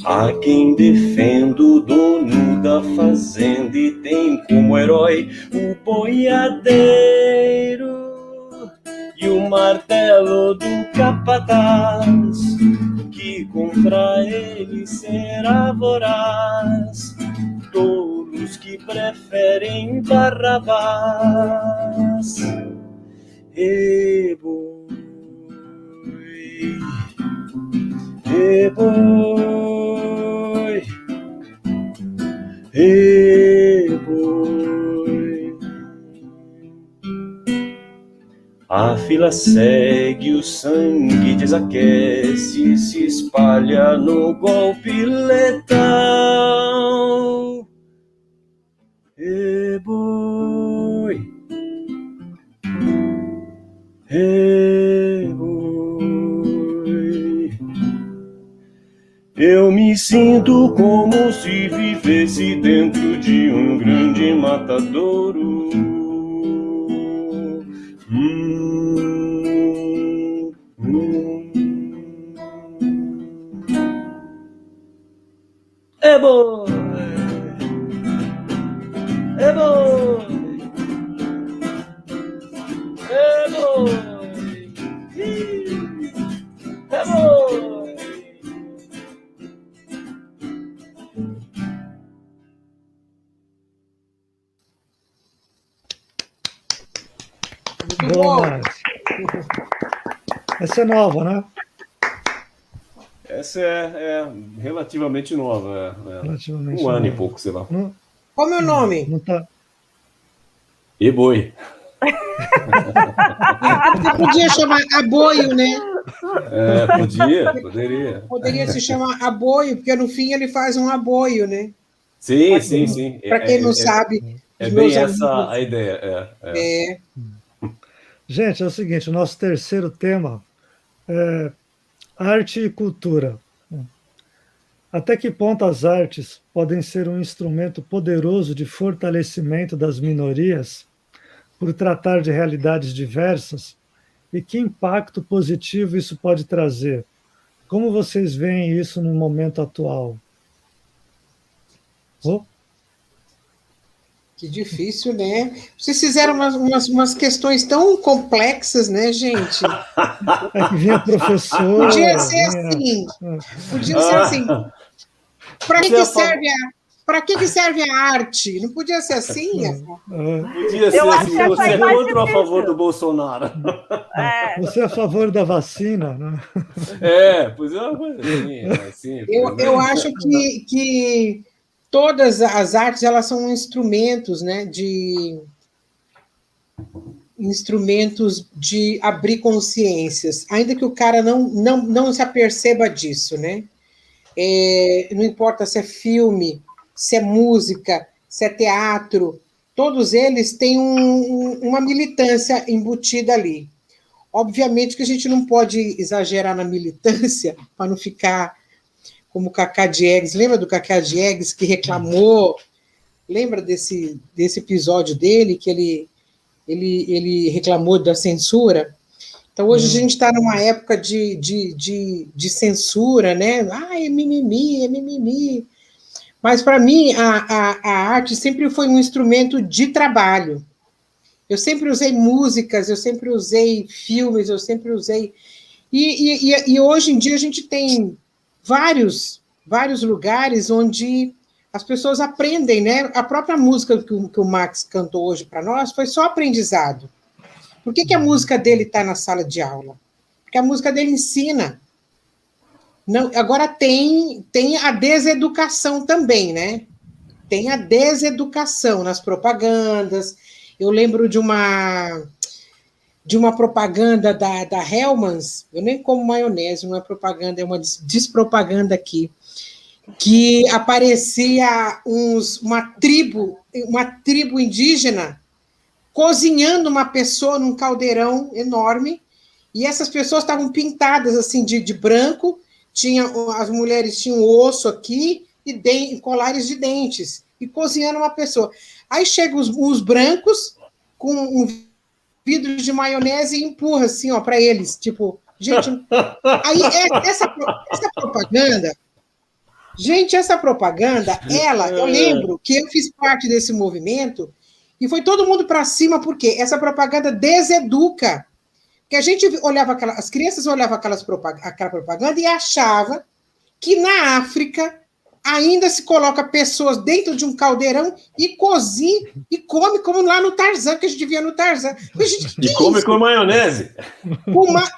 Há quem defenda o dono da fazenda e tem como herói o boiadeiro, e o martelo do capataz, que contra ele será voraz, tolos que preferem Barrabás. E boi, e boi, e boi. A fila segue, o sangue desaquece, se espalha no golpe letal. E boi, e boi. Eu me sinto como se vivesse dentro de um grande matadouro. É boi, é boi, é boi, é boi. Boa, Nath. Essa é nova, né? Essa é relativamente nova. Relativamente Um ano e nova. pouco, sei lá. Qual é o nome? Não tá... E boi. Você podia chamar Aboio, né? Poderia. Poderia se chamar Aboio, porque no fim ele faz um aboio, né? Sim. Para quem não sabe, É os bem meus essa amigos. a ideia. Gente, é o seguinte, o nosso terceiro tema é arte e cultura. Até que ponto as artes podem ser um instrumento poderoso de fortalecimento das minorias por tratar de realidades diversas? E que impacto positivo isso pode trazer? Como vocês veem isso no momento atual? Que difícil, né? Vocês fizeram umas questões tão complexas, né, gente? É que vinha professor... Podia ser assim. Podia ser assim. Para que que serve a arte? Não podia ser assim? Podia ser Eu acho assim, que você foi é mais contra ou a difícil. favor do Bolsonaro? Você é a favor da vacina, né? Pois é uma coisa assim. Eu acho que todas as artes elas são instrumentos, né, instrumentos de abrir consciências, ainda que o cara não se aperceba disso, né? Não importa se é filme, se é música, se é teatro, todos eles têm uma militância embutida ali. Obviamente que a gente não pode exagerar na militância para não ficar como o Cacá Diegues. Lembra do Cacá Diegues que reclamou? Lembra desse episódio dele que ele reclamou da censura? Então, hoje a gente está numa época de censura, né? É mimimi. Mas, para mim, a arte sempre foi um instrumento de trabalho. Eu sempre usei músicas, eu sempre usei filmes, eu sempre usei... E hoje em dia a gente tem vários lugares onde as pessoas aprendem, né? A própria música que o Max cantou hoje para nós foi só aprendizado. Por que a música dele está na sala de aula? Porque a música dele ensina. Não, agora tem a deseducação também, né? Tem a deseducação nas propagandas. Eu lembro de uma propaganda da Hellmann's, eu nem como maionese, não é propaganda, é uma despropaganda aqui, que aparecia uma tribo indígena cozinhando uma pessoa num caldeirão enorme, e essas pessoas estavam pintadas assim de branco, as mulheres tinham osso aqui e colares de dentes, e cozinhando uma pessoa. Aí chegam os brancos com um vidro de maionese e empurra assim, ó, para eles, tipo, gente... Aí essa propaganda... Gente, essa propaganda, eu lembro que eu fiz parte desse movimento e foi todo mundo para cima, porque essa propaganda deseduca. que a gente olhava as crianças olhavam aquela propaganda e achava que na África ainda se coloca pessoas dentro de um caldeirão e cozinha e come como lá no Tarzan, que a gente via no Tarzan. Gente, e come com maionese.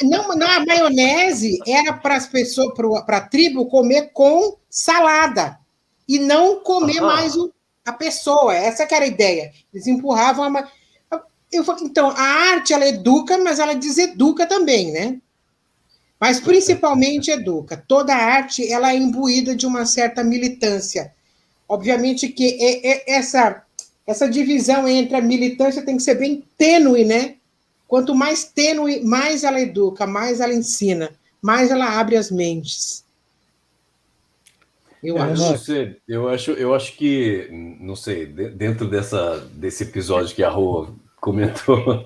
Na maionese era para as pessoas, para a tribo comer com salada e não comer mais a pessoa. Essa que era a ideia. Eles empurravam eu falei, então, a arte, ela educa, mas ela deseduca também, né? Mas, principalmente, educa. Toda arte, ela é imbuída de uma certa militância. Obviamente que essa divisão entre a militância tem que ser bem tênue, né? Quanto mais tênue, mais ela educa, mais ela ensina, mais ela abre as mentes. Eu acho. Não sei, eu acho que, não sei, dentro desse episódio que a Rô comentou,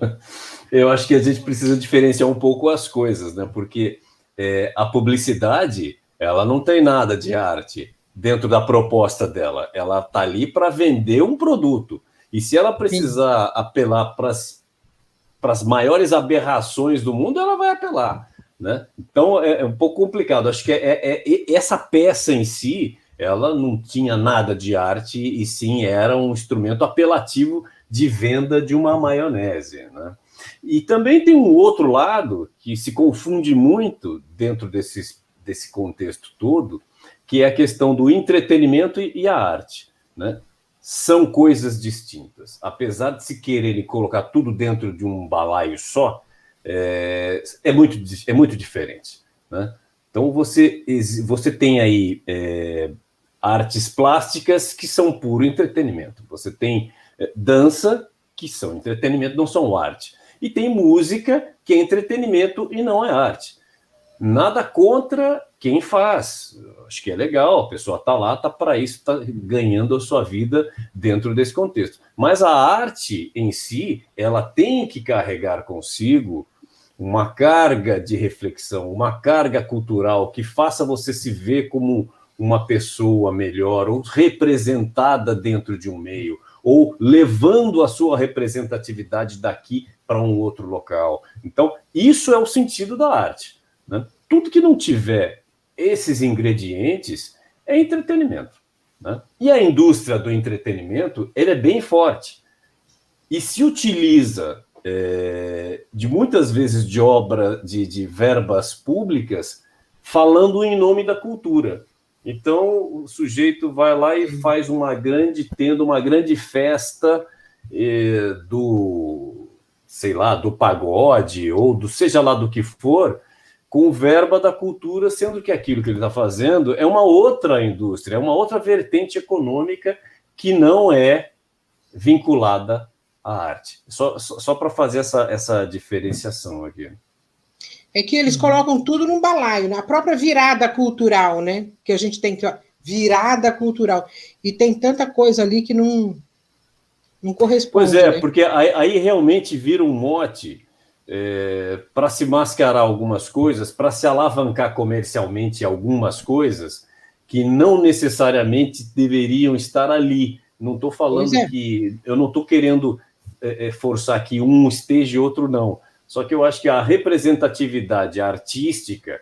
eu acho que a gente precisa diferenciar um pouco as coisas, né? Porque a publicidade, ela não tem nada de arte dentro da proposta dela. Ela está ali para vender um produto. E se ela precisar apelar para as maiores aberrações do mundo, ela vai apelar, né? Então, é um pouco complicado. Acho que essa peça em si, ela não tinha nada de arte, e sim era um instrumento apelativo de venda de uma maionese, né? E também tem um outro lado que se confunde muito dentro desse contexto todo, que é a questão do entretenimento e a arte, né? São coisas distintas. Apesar de se quererem colocar tudo dentro de um balaio só, é muito diferente, né? Então, você tem aí artes plásticas que são puro entretenimento. Você tem dança, que são entretenimento, não são arte. E tem música, que é entretenimento e não é arte. Nada contra quem faz. Acho que é legal, a pessoa está lá, está para isso, está ganhando a sua vida dentro desse contexto. Mas a arte em si, ela tem que carregar consigo uma carga de reflexão, uma carga cultural que faça você se ver como uma pessoa melhor, ou representada dentro de um meio, ou levando a sua representatividade daqui para um outro local. Então, isso é o sentido da arte, né? Tudo que não tiver esses ingredientes é entretenimento, né? E a indústria do entretenimento, ele é bem forte e se utiliza de muitas vezes de obra, de verbas públicas, falando em nome da cultura. Então, o sujeito vai lá e faz uma grande tenda, uma grande festa do pagode, ou do seja lá do que for, com verba da cultura, sendo que aquilo que ele está fazendo é uma outra indústria, é uma outra vertente econômica que não é vinculada à arte. Só para fazer essa diferenciação aqui. É que eles colocam tudo num balaio, na própria virada cultural, né? Que a gente tem que... virada cultural. E tem tanta coisa ali que não corresponde. Pois é, né? Porque aí realmente vira um mote para se mascarar algumas coisas, para se alavancar comercialmente algumas coisas que não necessariamente deveriam estar ali. Não estou falando que... Eu não estou querendo forçar que um esteja e outro não. Só que eu acho que a representatividade artística,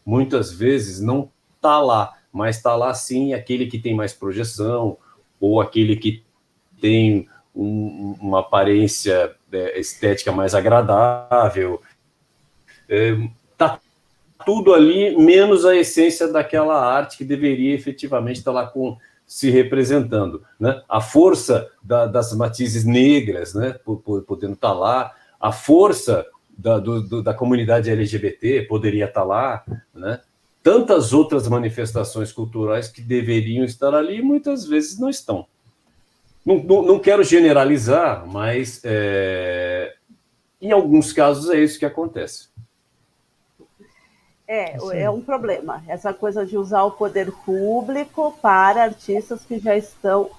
muitas vezes, não está lá, mas está lá, sim, aquele que tem mais projeção, ou aquele que tem uma aparência estética mais agradável. Está tudo ali, menos a essência daquela arte que deveria efetivamente estar lá se representando, né? A força das matizes negras, né? Podendo estar lá, a força da comunidade LGBT poderia estar lá, né? Tantas outras manifestações culturais que deveriam estar ali e muitas vezes não estão. Não quero generalizar, mas em alguns casos é isso que acontece. É um problema, essa coisa de usar o poder público para artistas que já estão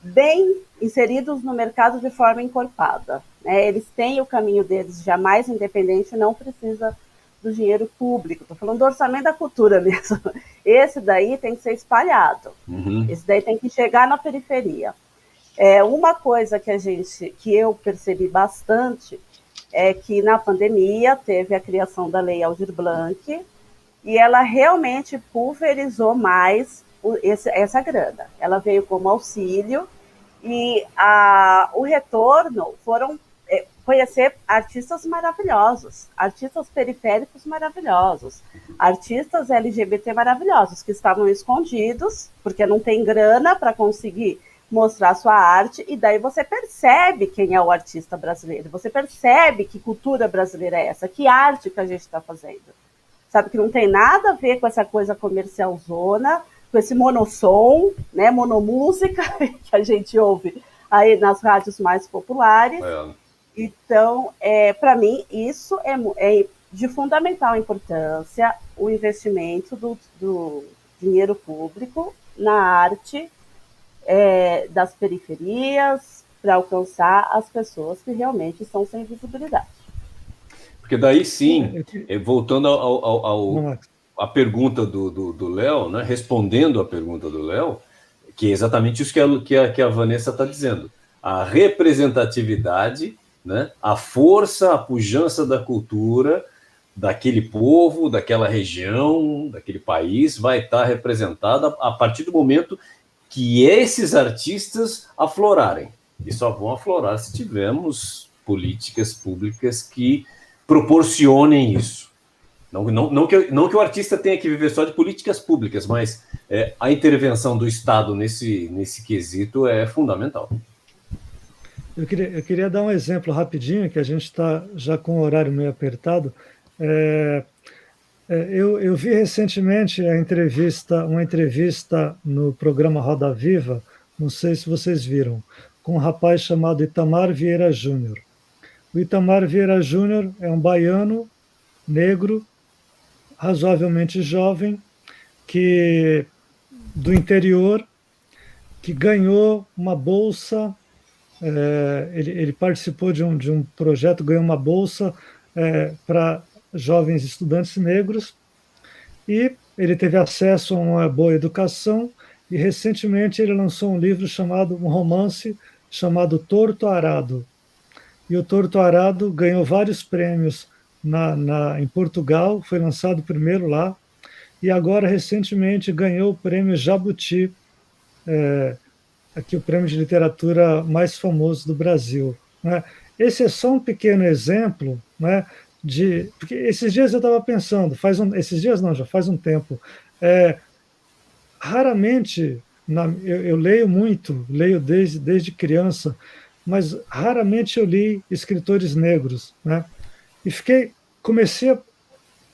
bem inseridos no mercado de forma encorpada, né? Eles têm o caminho deles já mais independente, não precisa do dinheiro público. Estou falando do orçamento da cultura mesmo. Esse daí tem que ser espalhado. Esse daí tem que chegar na periferia. Uma coisa que eu percebi bastante é que na pandemia teve a criação da Lei Aldir Blanc e ela realmente pulverizou mais essa grana. Ela veio como auxílio e o retorno foram conhecer artistas maravilhosos, artistas periféricos maravilhosos, artistas LGBT maravilhosos que estavam escondidos porque não tem grana para conseguir mostrar sua arte, e daí você percebe quem é o artista brasileiro, você percebe que cultura brasileira é essa, que arte que a gente está fazendo. Sabe, que não tem nada a ver com essa coisa comercialzona, com esse monossom, né, monomúsica que a gente ouve aí nas rádios mais populares. Então, para mim, isso é de fundamental importância, o investimento do dinheiro público na arte das periferias, para alcançar as pessoas que realmente estão sem visibilidade. Porque daí sim, voltando à pergunta do Léo, né, respondendo à pergunta do Léo, que é exatamente isso que a Vanessa está dizendo. A representatividade, né, a força, a pujança da cultura daquele povo, daquela região, daquele país, vai estar representada a partir do momento que esses artistas aflorarem. E só vão aflorar se tivermos políticas públicas que proporcionem isso. Não que o artista tenha que viver só de políticas públicas, mas a intervenção do Estado nesse quesito é fundamental. Eu queria dar um exemplo rapidinho, que a gente está já com o horário meio apertado. Eu vi recentemente uma entrevista no programa Roda Viva, não sei se vocês viram, com um rapaz chamado Itamar Vieira Júnior. O Itamar Vieira Júnior é um baiano, negro, razoavelmente jovem, do interior, que ganhou uma bolsa. Ele participou de um projeto, ganhou uma bolsa para jovens estudantes negros, e ele teve acesso a uma boa educação, e recentemente ele lançou um romance chamado Torto Arado. E o Torto Arado ganhou vários prêmios em Portugal, foi lançado primeiro lá, e agora recentemente ganhou o prêmio Jabuti, aqui o prêmio de literatura mais famoso do Brasil, né? Esse é só um pequeno exemplo, né, porque esses dias eu estava pensando, já faz um tempo, raramente, eu leio muito, leio desde criança, mas raramente eu li escritores negros, né? E comecei a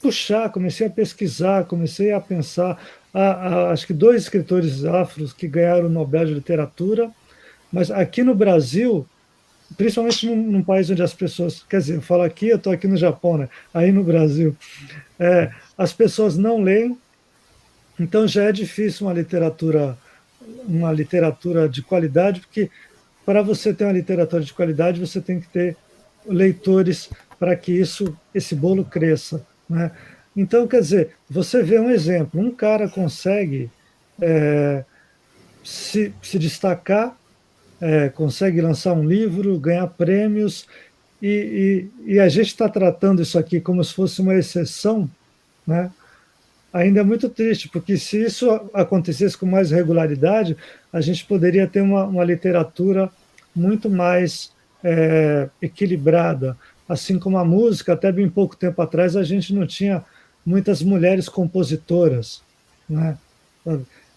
puxar, comecei a pesquisar, comecei a pensar. Acho que 2 escritores afros que ganharam o Nobel de Literatura, mas aqui no Brasil, principalmente num país onde as pessoas, quer dizer, eu falo aqui, eu estou aqui no Japão, né? Aí no Brasil, as pessoas não leem, então já é difícil uma literatura de qualidade, porque para você ter uma literatura de qualidade, você tem que ter leitores para que esse bolo cresça, né? Então, quer dizer, você vê um exemplo, um cara consegue se destacar, consegue lançar um livro, ganhar prêmios, e a gente está tratando isso aqui como se fosse uma exceção, né? Ainda é muito triste, porque se isso acontecesse com mais regularidade, a gente poderia ter uma literatura muito mais equilibrada, assim como a música. Até bem pouco tempo atrás a gente não tinha muitas mulheres compositoras, né?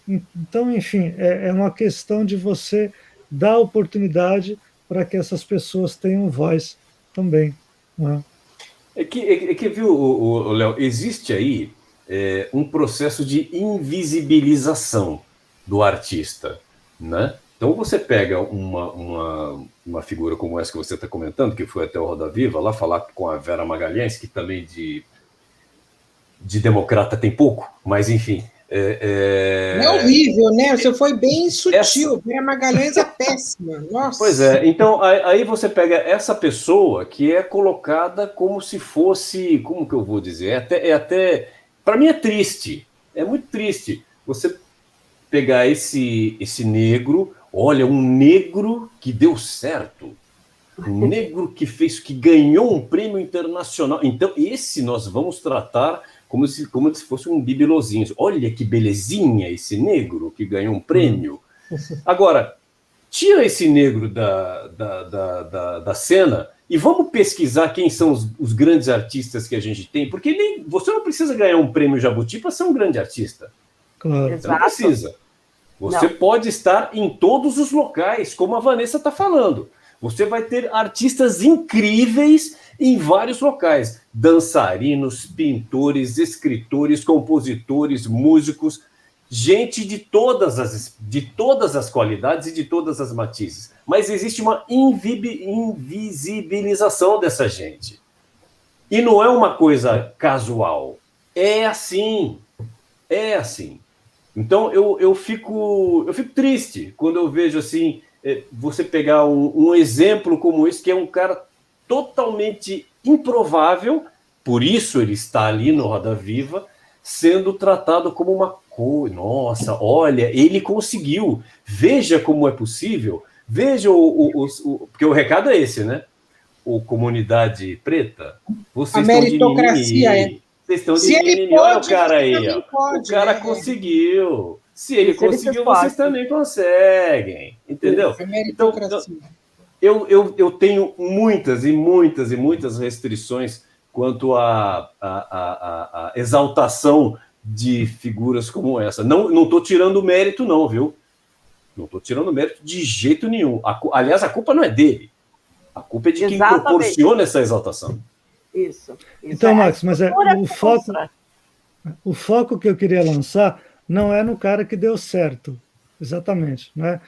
Então, enfim, é uma questão de você dar oportunidade para que essas pessoas tenham voz também, né? Viu, Léo, existe aí um processo de invisibilização do artista, né? Então você pega uma figura como essa que você está comentando, que foi até o Roda Viva, lá falar com a Vera Magalhães, que também de democrata tem pouco, mas enfim. É horrível, né? Você foi bem sutil. Vera Magalhães é péssima. Nossa. Pois é. Então, aí você pega essa pessoa que é colocada como se fosse... Como que eu vou dizer? Para mim é triste. É muito triste você pegar esse negro... Olha, um negro que deu certo. Um negro que ganhou um prêmio internacional. Então, esse nós vamos tratar como se fosse um bibelozinho. Olha que belezinha esse negro que ganhou um prêmio. Agora, tira esse negro da cena e vamos pesquisar quem são os grandes artistas que a gente tem, porque você não precisa ganhar um prêmio Jabuti para ser um grande artista. Claro. Você não precisa. Você pode estar em todos os locais, como a Vanessa está falando. Você vai ter artistas incríveis em vários locais. Dançarinos, pintores, escritores, compositores, músicos, gente de todas as qualidades e de todas as matizes. Mas existe uma invisibilização dessa gente. E não é uma coisa casual. É assim. É assim. Então, eu fico triste quando eu vejo assim, você pegar um exemplo como esse, que é um cara totalmente improvável, por isso ele está ali no Roda Viva, sendo tratado como uma coisa. Nossa, olha, ele conseguiu. Veja como é possível. Veja porque o recado é esse, né? Comunidade preta, vocês estão de mimimi. Vocês estão de mimimi. Olha o cara aí. Ó. O cara conseguiu. Se ele conseguiu, vocês também conseguem. Entendeu? Então, eu tenho muitas e muitas e muitas restrições quanto à exaltação de figuras como essa. Não estou tirando mérito, não, viu? Não estou tirando mérito de jeito nenhum. Aliás, a culpa não é dele. A culpa é de quem proporciona essa exaltação. Isso. Então, Max, mas o foco que eu queria lançar não é no cara que deu certo, exatamente. Né?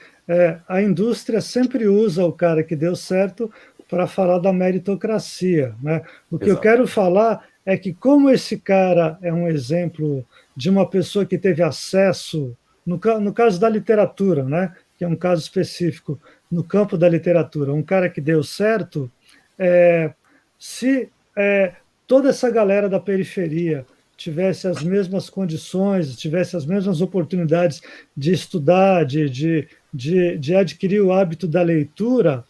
A indústria sempre usa o cara que deu certo para falar da meritocracia. Né? O que eu quero falar é que, como esse cara é um exemplo de uma pessoa que teve acesso, no caso da literatura, né? Que é um caso específico, no campo da literatura, um cara que deu certo, se toda essa galera da periferia tivesse as mesmas condições, tivesse as mesmas oportunidades de estudar, de adquirir o hábito da leitura,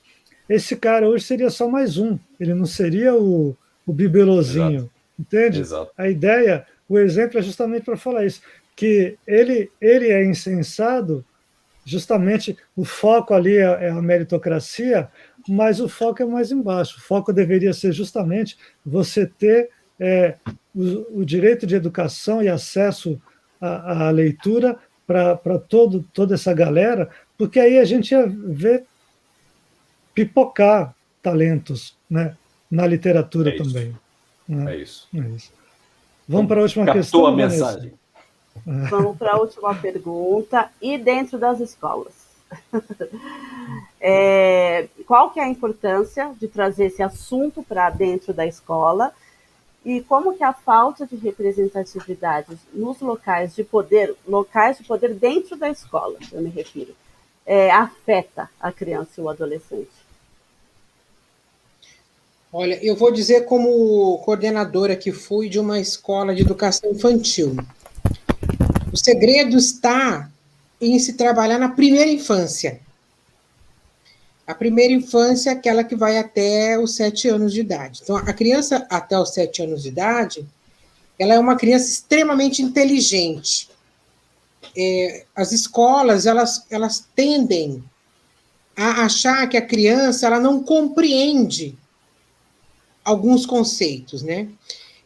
esse cara hoje seria só mais um, ele não seria o bibelozinho, exato. Entende? Exato. A ideia, o exemplo é justamente para falar isso, que ele é insensado, justamente o foco ali é a meritocracia, mas o foco é mais embaixo. O foco deveria ser justamente você ter o direito de educação e acesso à leitura para toda essa galera, porque aí a gente ia ver pipocar talentos, né, na literatura também. Né? É isso. Vamos para a última questão. A mensagem. Vamos para a última pergunta. E dentro das escolas? Qual que é a importância de trazer esse assunto para dentro da escola? E como que a falta de representatividade nos locais de poder dentro da escola, eu me refiro, afeta a criança e o adolescente? Olha, eu vou dizer como coordenadora que fui de uma escola de educação infantil. O segredo está em se trabalhar na primeira infância. A primeira infância é aquela que vai até os 7 anos de idade. Então, a criança até os 7 anos de idade, ela é uma criança extremamente inteligente. As escolas, elas tendem a achar que a criança ela não compreende alguns conceitos, né?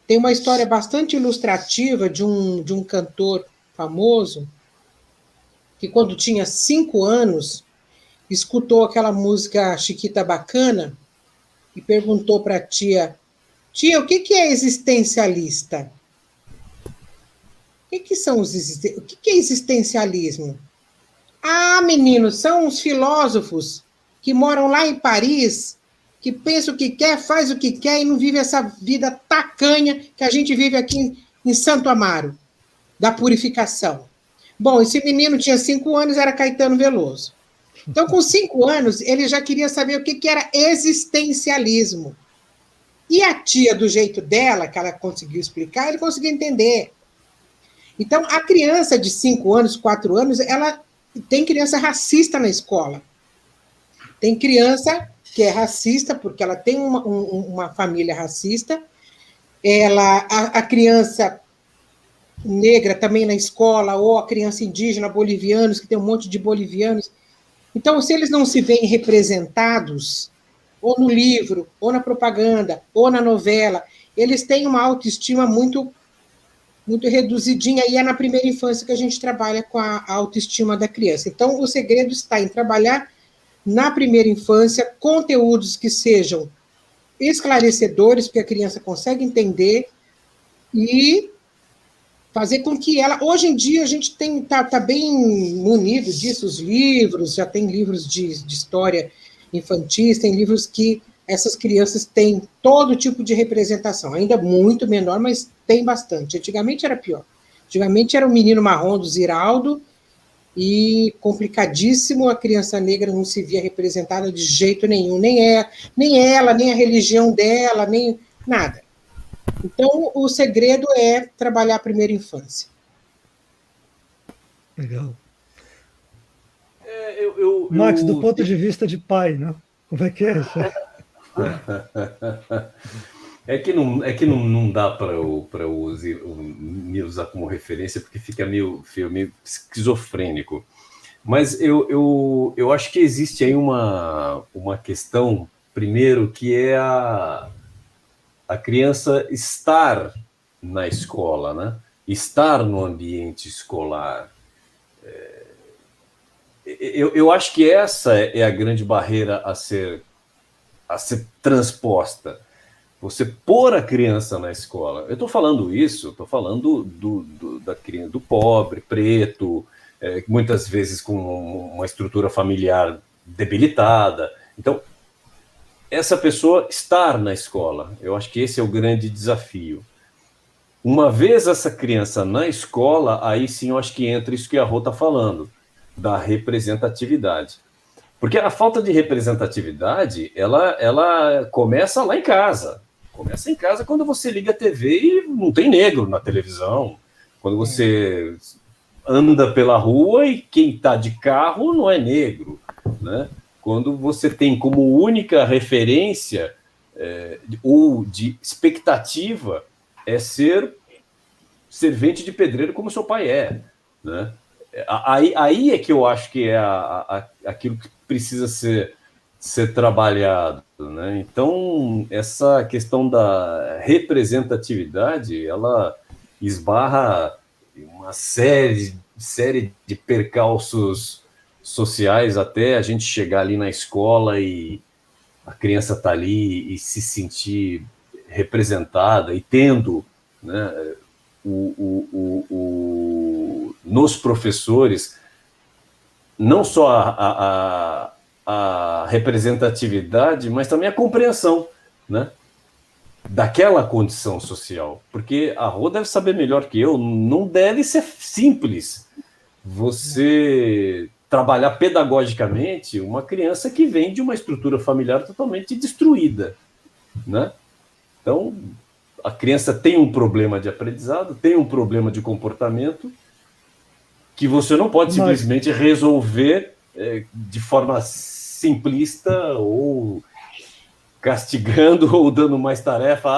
Tem uma história bastante ilustrativa de um cantor famoso que, quando tinha 5 anos, escutou aquela música Chiquita Bacana e perguntou para a tia, o que é existencialista? O que é existencialismo? Ah, menino, são os filósofos que moram lá em Paris, que pensa o que quer, faz o que quer e não vive essa vida tacanha que a gente vive aqui em Santo Amaro, da purificação. Bom, esse menino tinha 5 anos, era Caetano Veloso. Então, com 5 anos, ele já queria saber o que era existencialismo. E a tia, do jeito dela, que ela conseguiu explicar, ele conseguiu entender. Então, a criança de 5 anos, 4 anos, ela tem criança racista na escola. Tem criança que é racista, porque ela tem uma família racista, a criança negra também na escola, ou a criança indígena, bolivianos, que tem um monte de bolivianos. Então, se eles não se veem representados, ou no livro, ou na propaganda, ou na novela, eles têm uma autoestima muito, muito reduzidinha, e é na primeira infância que a gente trabalha com a autoestima da criança. Então, o segredo está em trabalhar na primeira infância conteúdos que sejam esclarecedores, porque a criança consegue entender, e fazer com que ela... Hoje em dia, a gente tá bem munido disso, os livros, já tem livros de história infantis, tem livros que essas crianças têm todo tipo de representação, ainda muito menor, mas tem bastante. Antigamente era pior. Antigamente era o menino marrom do Ziraldo, e complicadíssimo, a criança negra não se via representada de jeito nenhum, nem ela, nem a religião dela, nem nada. Então, o segredo é trabalhar a primeira infância. Legal. Max, do ponto de vista de pai, né? Como é que é isso? É que não dá para eu me usar como referência, porque fica meio esquizofrênico. Mas eu acho que existe aí uma questão, primeiro, que é a criança estar na escola, né? Estar no ambiente escolar. Eu acho que essa é a grande barreira a ser transposta. Você pôr a criança na escola. Eu estou falando isso, estou falando da criança, do pobre, preto, muitas vezes com uma estrutura familiar debilitada. Então, essa pessoa estar na escola, eu acho que esse é o grande desafio. Uma vez essa criança na escola, aí sim eu acho que entra isso que a Rô está falando, da representatividade. Porque a falta de representatividade, ela começa lá em casa. Começa em casa quando você liga a TV e não tem negro na televisão. Quando você anda pela rua e quem está de carro não é negro, né? Quando você tem como única referência ou de expectativa ser servente de pedreiro como seu pai é, né? Aí é que eu acho que é aquilo que precisa ser trabalhado, né? Então, essa questão da representatividade, ela esbarra em uma série de percalços sociais até a gente chegar ali na escola e a criança tá ali e se sentir representada e tendo, né, nos professores não só a representatividade, mas também a compreensão, né, daquela condição social. Porque a Rô deve saber melhor que eu, não deve ser simples você trabalhar pedagogicamente uma criança que vem de uma estrutura familiar totalmente destruída, né? Então, a criança tem um problema de aprendizado, tem um problema de comportamento que você não pode simplesmente resolver de forma simplista ou castigando ou dando mais tarefa.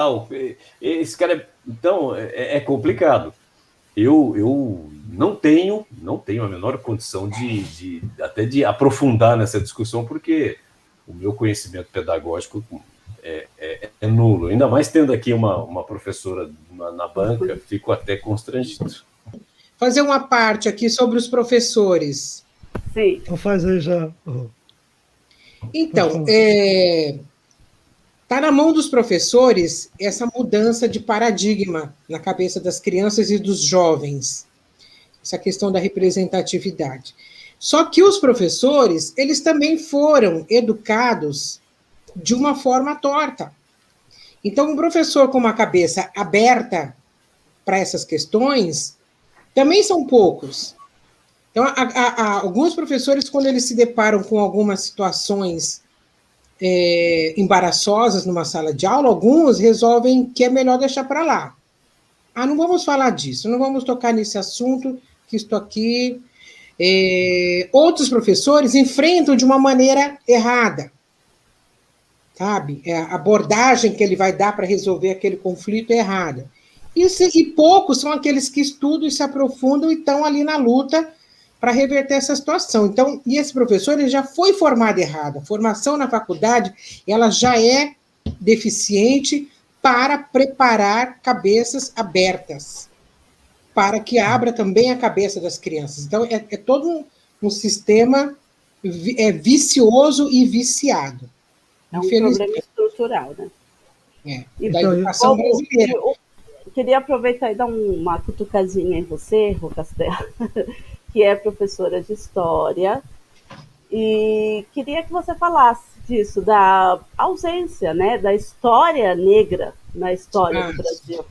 Esse cara Então, é complicado. Eu não tenho a menor condição até de aprofundar nessa discussão, porque o meu conhecimento pedagógico é nulo. Ainda mais tendo aqui uma professora na banca, fico até constrangido. Fazer uma parte aqui sobre os professores. Sim. Então faz aí já. Então, está na mão dos professores essa mudança de paradigma na cabeça das crianças e dos jovens, essa questão da representatividade. Só que os professores, eles também foram educados de uma forma torta. Então, um professor com uma cabeça aberta para essas questões também são poucos. Então, alguns professores, quando eles se deparam com algumas situações embaraçosas numa sala de aula, alguns resolvem que é melhor deixar para lá. Não vamos falar disso, não vamos tocar nesse assunto, que estou aqui. Outros professores enfrentam de uma maneira errada. sabe? A abordagem que ele vai dar para resolver aquele conflito é errada. E poucos são aqueles que estudam e se aprofundam e estão ali na luta para reverter essa situação. Então, e esse professor ele já foi formado errado. A formação na faculdade ela já é deficiente para preparar cabeças abertas, para que abra também a cabeça das crianças. Então, é todo um sistema vicioso e viciado. É um problema estrutural, né? Da educação brasileira. Eu queria aproveitar e dar uma cutucazinha em você, Rô Castelo, que é professora de História, e queria que você falasse disso, da ausência, né, da história negra na história do Brasil.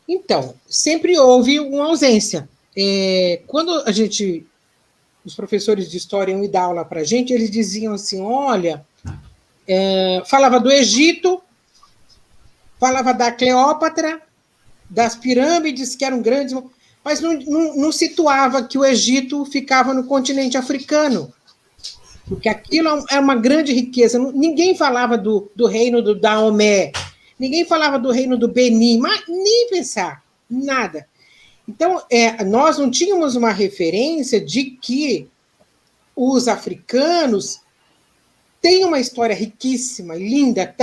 Então, sempre houve uma ausência. Quando os professores de História iam dar aula para a gente, eles diziam assim, olha, falava do Egito, falava da Cleópatra, das pirâmides, que eram grandes, mas não situava que o Egito ficava no continente africano, porque aquilo é uma grande riqueza. Ninguém falava do reino do Daomé, ninguém falava do reino do Benin, mas nem pensar, nada. Então, nós não tínhamos uma referência de que os africanos têm uma história riquíssima, linda,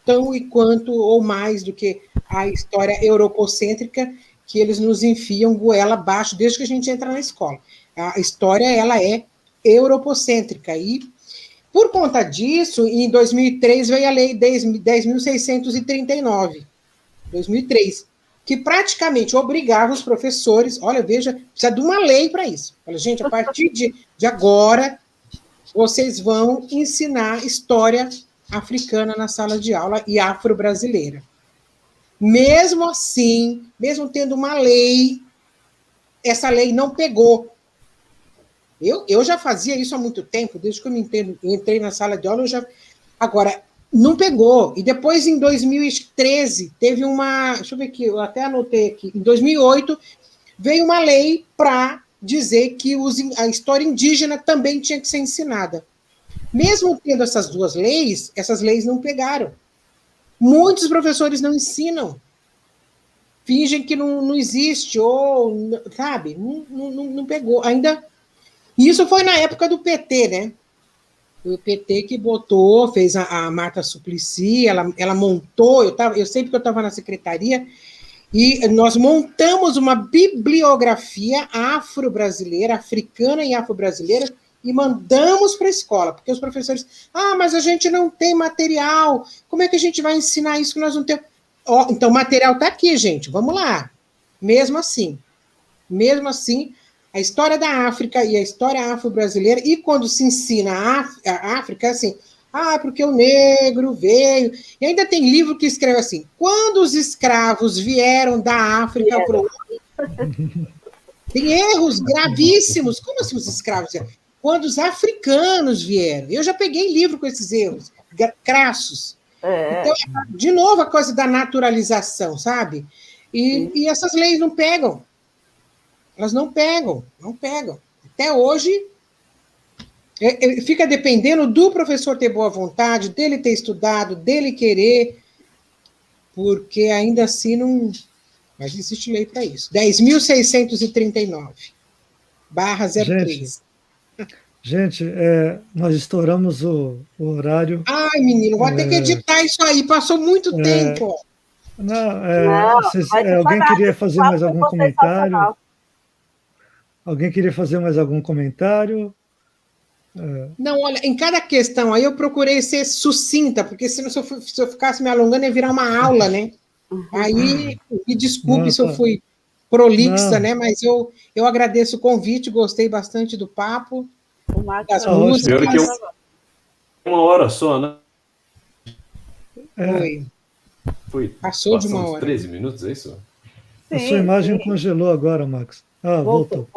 tão e quanto ou mais do que a história europocêntrica que eles nos enfiam goela abaixo desde que a gente entra na escola. A história ela é europocêntrica e, por conta disso, em 2003 veio a Lei 10.639, 2003, que praticamente obrigava os professores, olha, veja, precisa de uma lei para isso. Olha, gente, a partir de agora, vocês vão ensinar história africana na sala de aula e afro-brasileira. Mesmo assim, mesmo tendo uma lei, essa lei não pegou. Eu já fazia isso há muito tempo, desde que eu entrei na sala de aula, Agora, não pegou. E depois, em 2013, teve uma... Deixa eu ver aqui, eu até anotei aqui. Em 2008, veio uma lei para dizer que a história indígena também tinha que ser ensinada. Mesmo tendo essas duas leis, essas leis não pegaram. Muitos professores não ensinam. Fingem que não existe, ou, sabe, não pegou. Ainda. Isso foi na época do PT, né? O PT que fez a Marta Suplicy, ela montou, eu sei porque eu estava na secretaria, e nós montamos uma bibliografia afro-brasileira, africana e afro-brasileira, e mandamos para a escola, porque os professores, mas a gente não tem material, como é que a gente vai ensinar isso que nós não temos? Então, o material está aqui, gente, vamos lá. Mesmo assim, a história da África e a história afro-brasileira, e quando se ensina a África, assim, porque o negro veio, e ainda tem livro que escreve assim, quando os escravos vieram da África para o... Tem erros gravíssimos, como assim os escravos vieram? Quando os africanos vieram. Eu já peguei livro com esses erros, crassos. Então, de novo, a coisa da naturalização, sabe? E essas leis não pegam. Elas não pegam. Até hoje, fica dependendo do professor ter boa vontade, dele ter estudado, dele querer, porque ainda assim não... Mas existe lei para isso. 10.639/03. Gente, nós estouramos o horário. Ai, menino, vou ter que editar isso aí, passou muito tempo. Alguém queria fazer mais algum comentário? Alguém queria fazer mais algum comentário? Não, olha, em cada questão aí eu procurei ser sucinta, porque senão se eu ficasse me alongando ia virar uma aula, né? Aí, me desculpe se eu fui prolixa, né? Mas eu agradeço o convite, gostei bastante do papo, das músicas. Pior que uma hora só, né? Foi. Passou de uma hora. 13 minutos, é isso? A sua imagem congelou agora, Max. Voltou.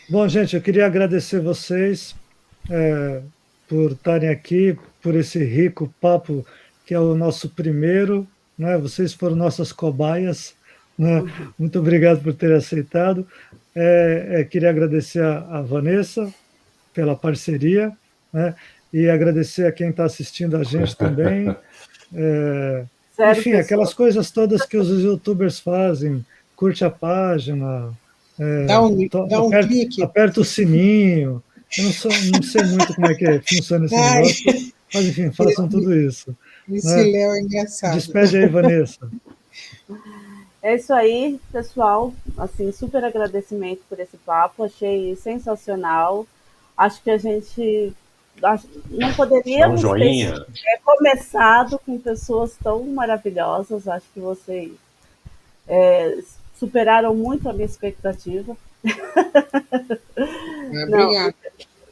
Bom, gente, eu queria agradecer vocês por estarem aqui, por esse rico papo, que é o nosso primeiro, né? Vocês foram nossas cobaias, né? Muito obrigado por terem aceitado. Queria agradecer a Vanessa pela parceria, né? e agradecer a quem está assistindo a gente também. Sério, Enfim, pessoal. aquelas coisas todas que os youtubers fazem, curte a página, Dá um clique. aperta o sininho. Eu não sei muito como é que funciona esse Ai. negócio, mas enfim, façam tudo isso. Esse Léo é engraçado. Despede aí, Vanessa. É isso aí, pessoal. Assim, super agradecimento por esse papo. Achei sensacional. Acho que a gente não poderíamos Dá um joinha. ter começado com pessoas tão maravilhosas. Acho que vocês superaram muito a minha expectativa. Obrigada.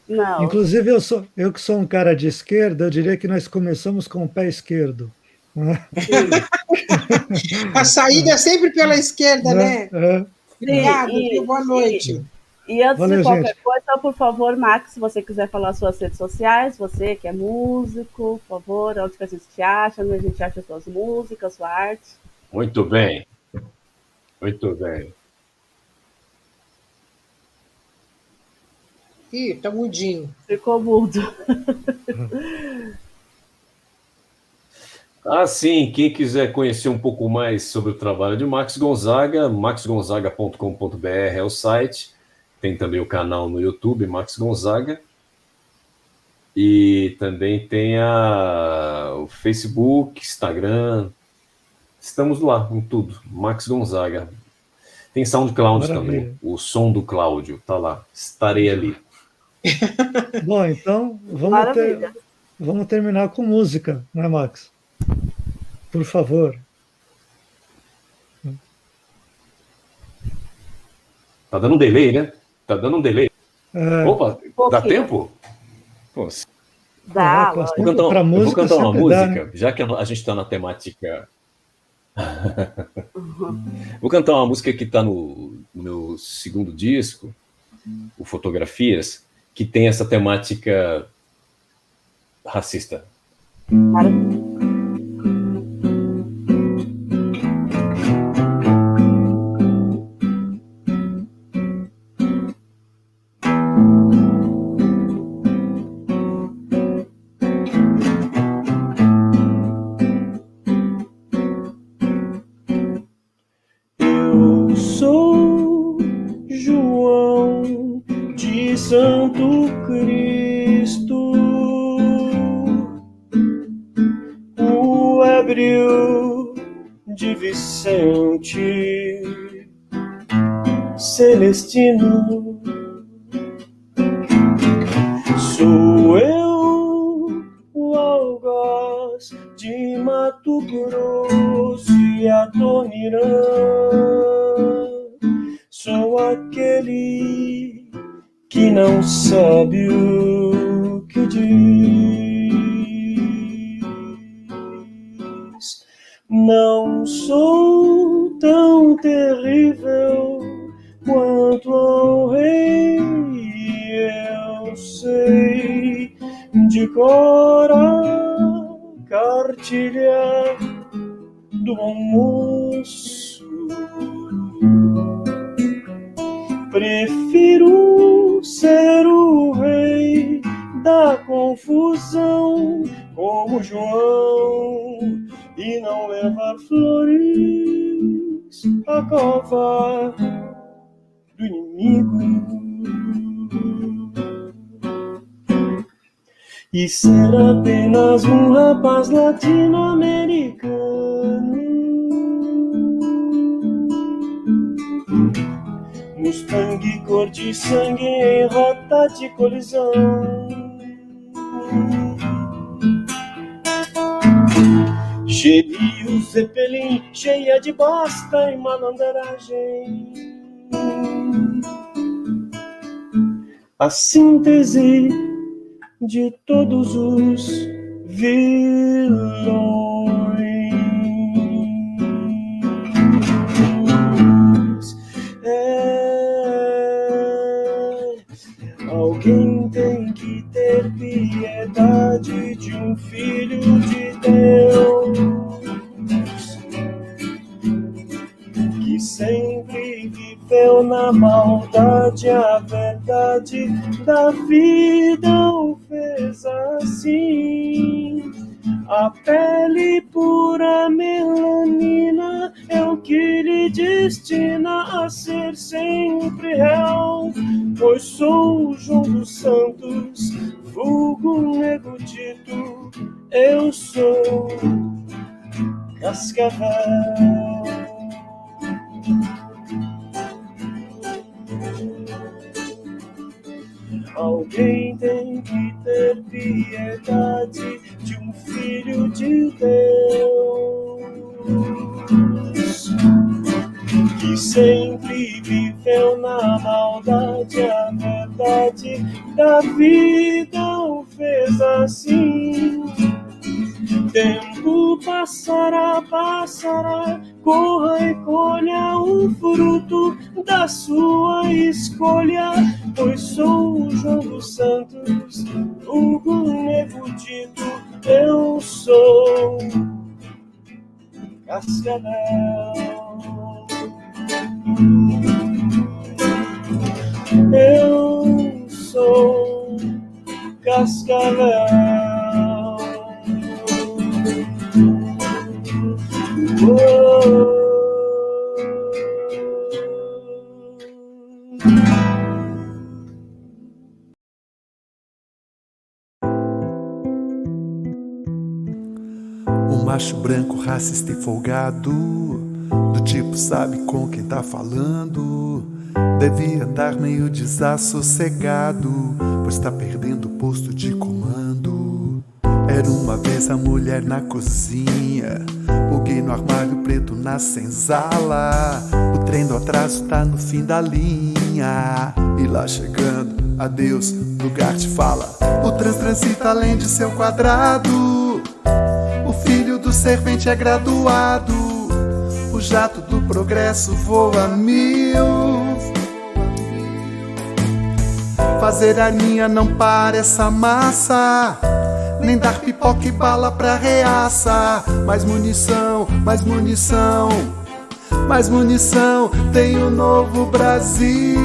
Não. Inclusive, eu que sou um cara de esquerda, eu diria que nós começamos com o pé esquerdo. A saída é sempre pela esquerda, né? Obrigado, Sim, boa noite. E antes Valeu, de qualquer gente. coisa, por favor, Max, se você quiser falar suas redes sociais, você que é músico, por favor, onde que a gente te acha, onde a gente acha suas músicas, sua arte. Muito bem. Muito bem. Ih, tá mudinho. Ficou mudo. Sim, quem quiser conhecer um pouco mais sobre o trabalho de Max Gonzaga, maxgonzaga.com.br é o site. Tem também o canal no YouTube, Max Gonzaga. E também tem o Facebook, Instagram. Estamos lá, em tudo. Max Gonzaga. Tem SoundCloud também. O som do Cláudio, tá lá. Estarei ali. Bom, então vamos terminar com música, né, Max? Por favor. Tá dando um delay, né? Tá dando um delay. Opa, dá tempo? Pô, Dá, eu vou cantar uma música, né? Já que a gente está na temática. Vou cantar uma música que está no meu segundo disco, o Fotografias, que tem essa temática racista. Eu sou João de Santo Cristo, o ébrio de Vicente Celestino. Sou eu, o algoz de Mato Grosso e Adoniran. Sou aquele que não sabe o que diz. Não sou tão terrível quanto ao rei. Eu sei de cor a cartilha do almoço. Prefiro ser o rei da confusão como João e não levar flores à cova do inimigo. E ser apenas um rapaz latino-americano, Mustang cor de sangue em rota de colisão. Geri o Zeppelin cheia de bosta e malandragem. A síntese de todos os vilões. Alguém tem que ter piedade de um filho de Deus que sem sempre viveu na maldade, a verdade da vida o fez assim. A pele pura melanina é o que lhe destina a ser sempre réu, pois sou o João dos Santos, vulgo nego dito, eu sou Cascavel. Alguém tem que ter piedade de um filho de Deus que sempre viveu na maldade, a verdade da vida o fez assim. Tempo passará, passará, corra e colha o fruto da sua escolha, pois sou o João dos Santos, vulgo nego dito, eu sou Cascavel. Eu sou Cascavel. Um macho branco, racista e folgado, do tipo sabe com quem tá falando, devia andar meio desassossegado, pois tá perdendo o posto de comando. Era uma vez a mulher na cozinha, o gay no armário preto na senzala. O trem do atraso tá no fim da linha, e lá chegando, adeus, lugar te fala. O trans transita além de seu quadrado, o filho do servente é graduado, o jato do progresso voa mil. Fazer arminha não para essa massa, nem dar pipoca e bala pra reaça. Mais munição, mais munição, mais munição, tem o novo Brasil.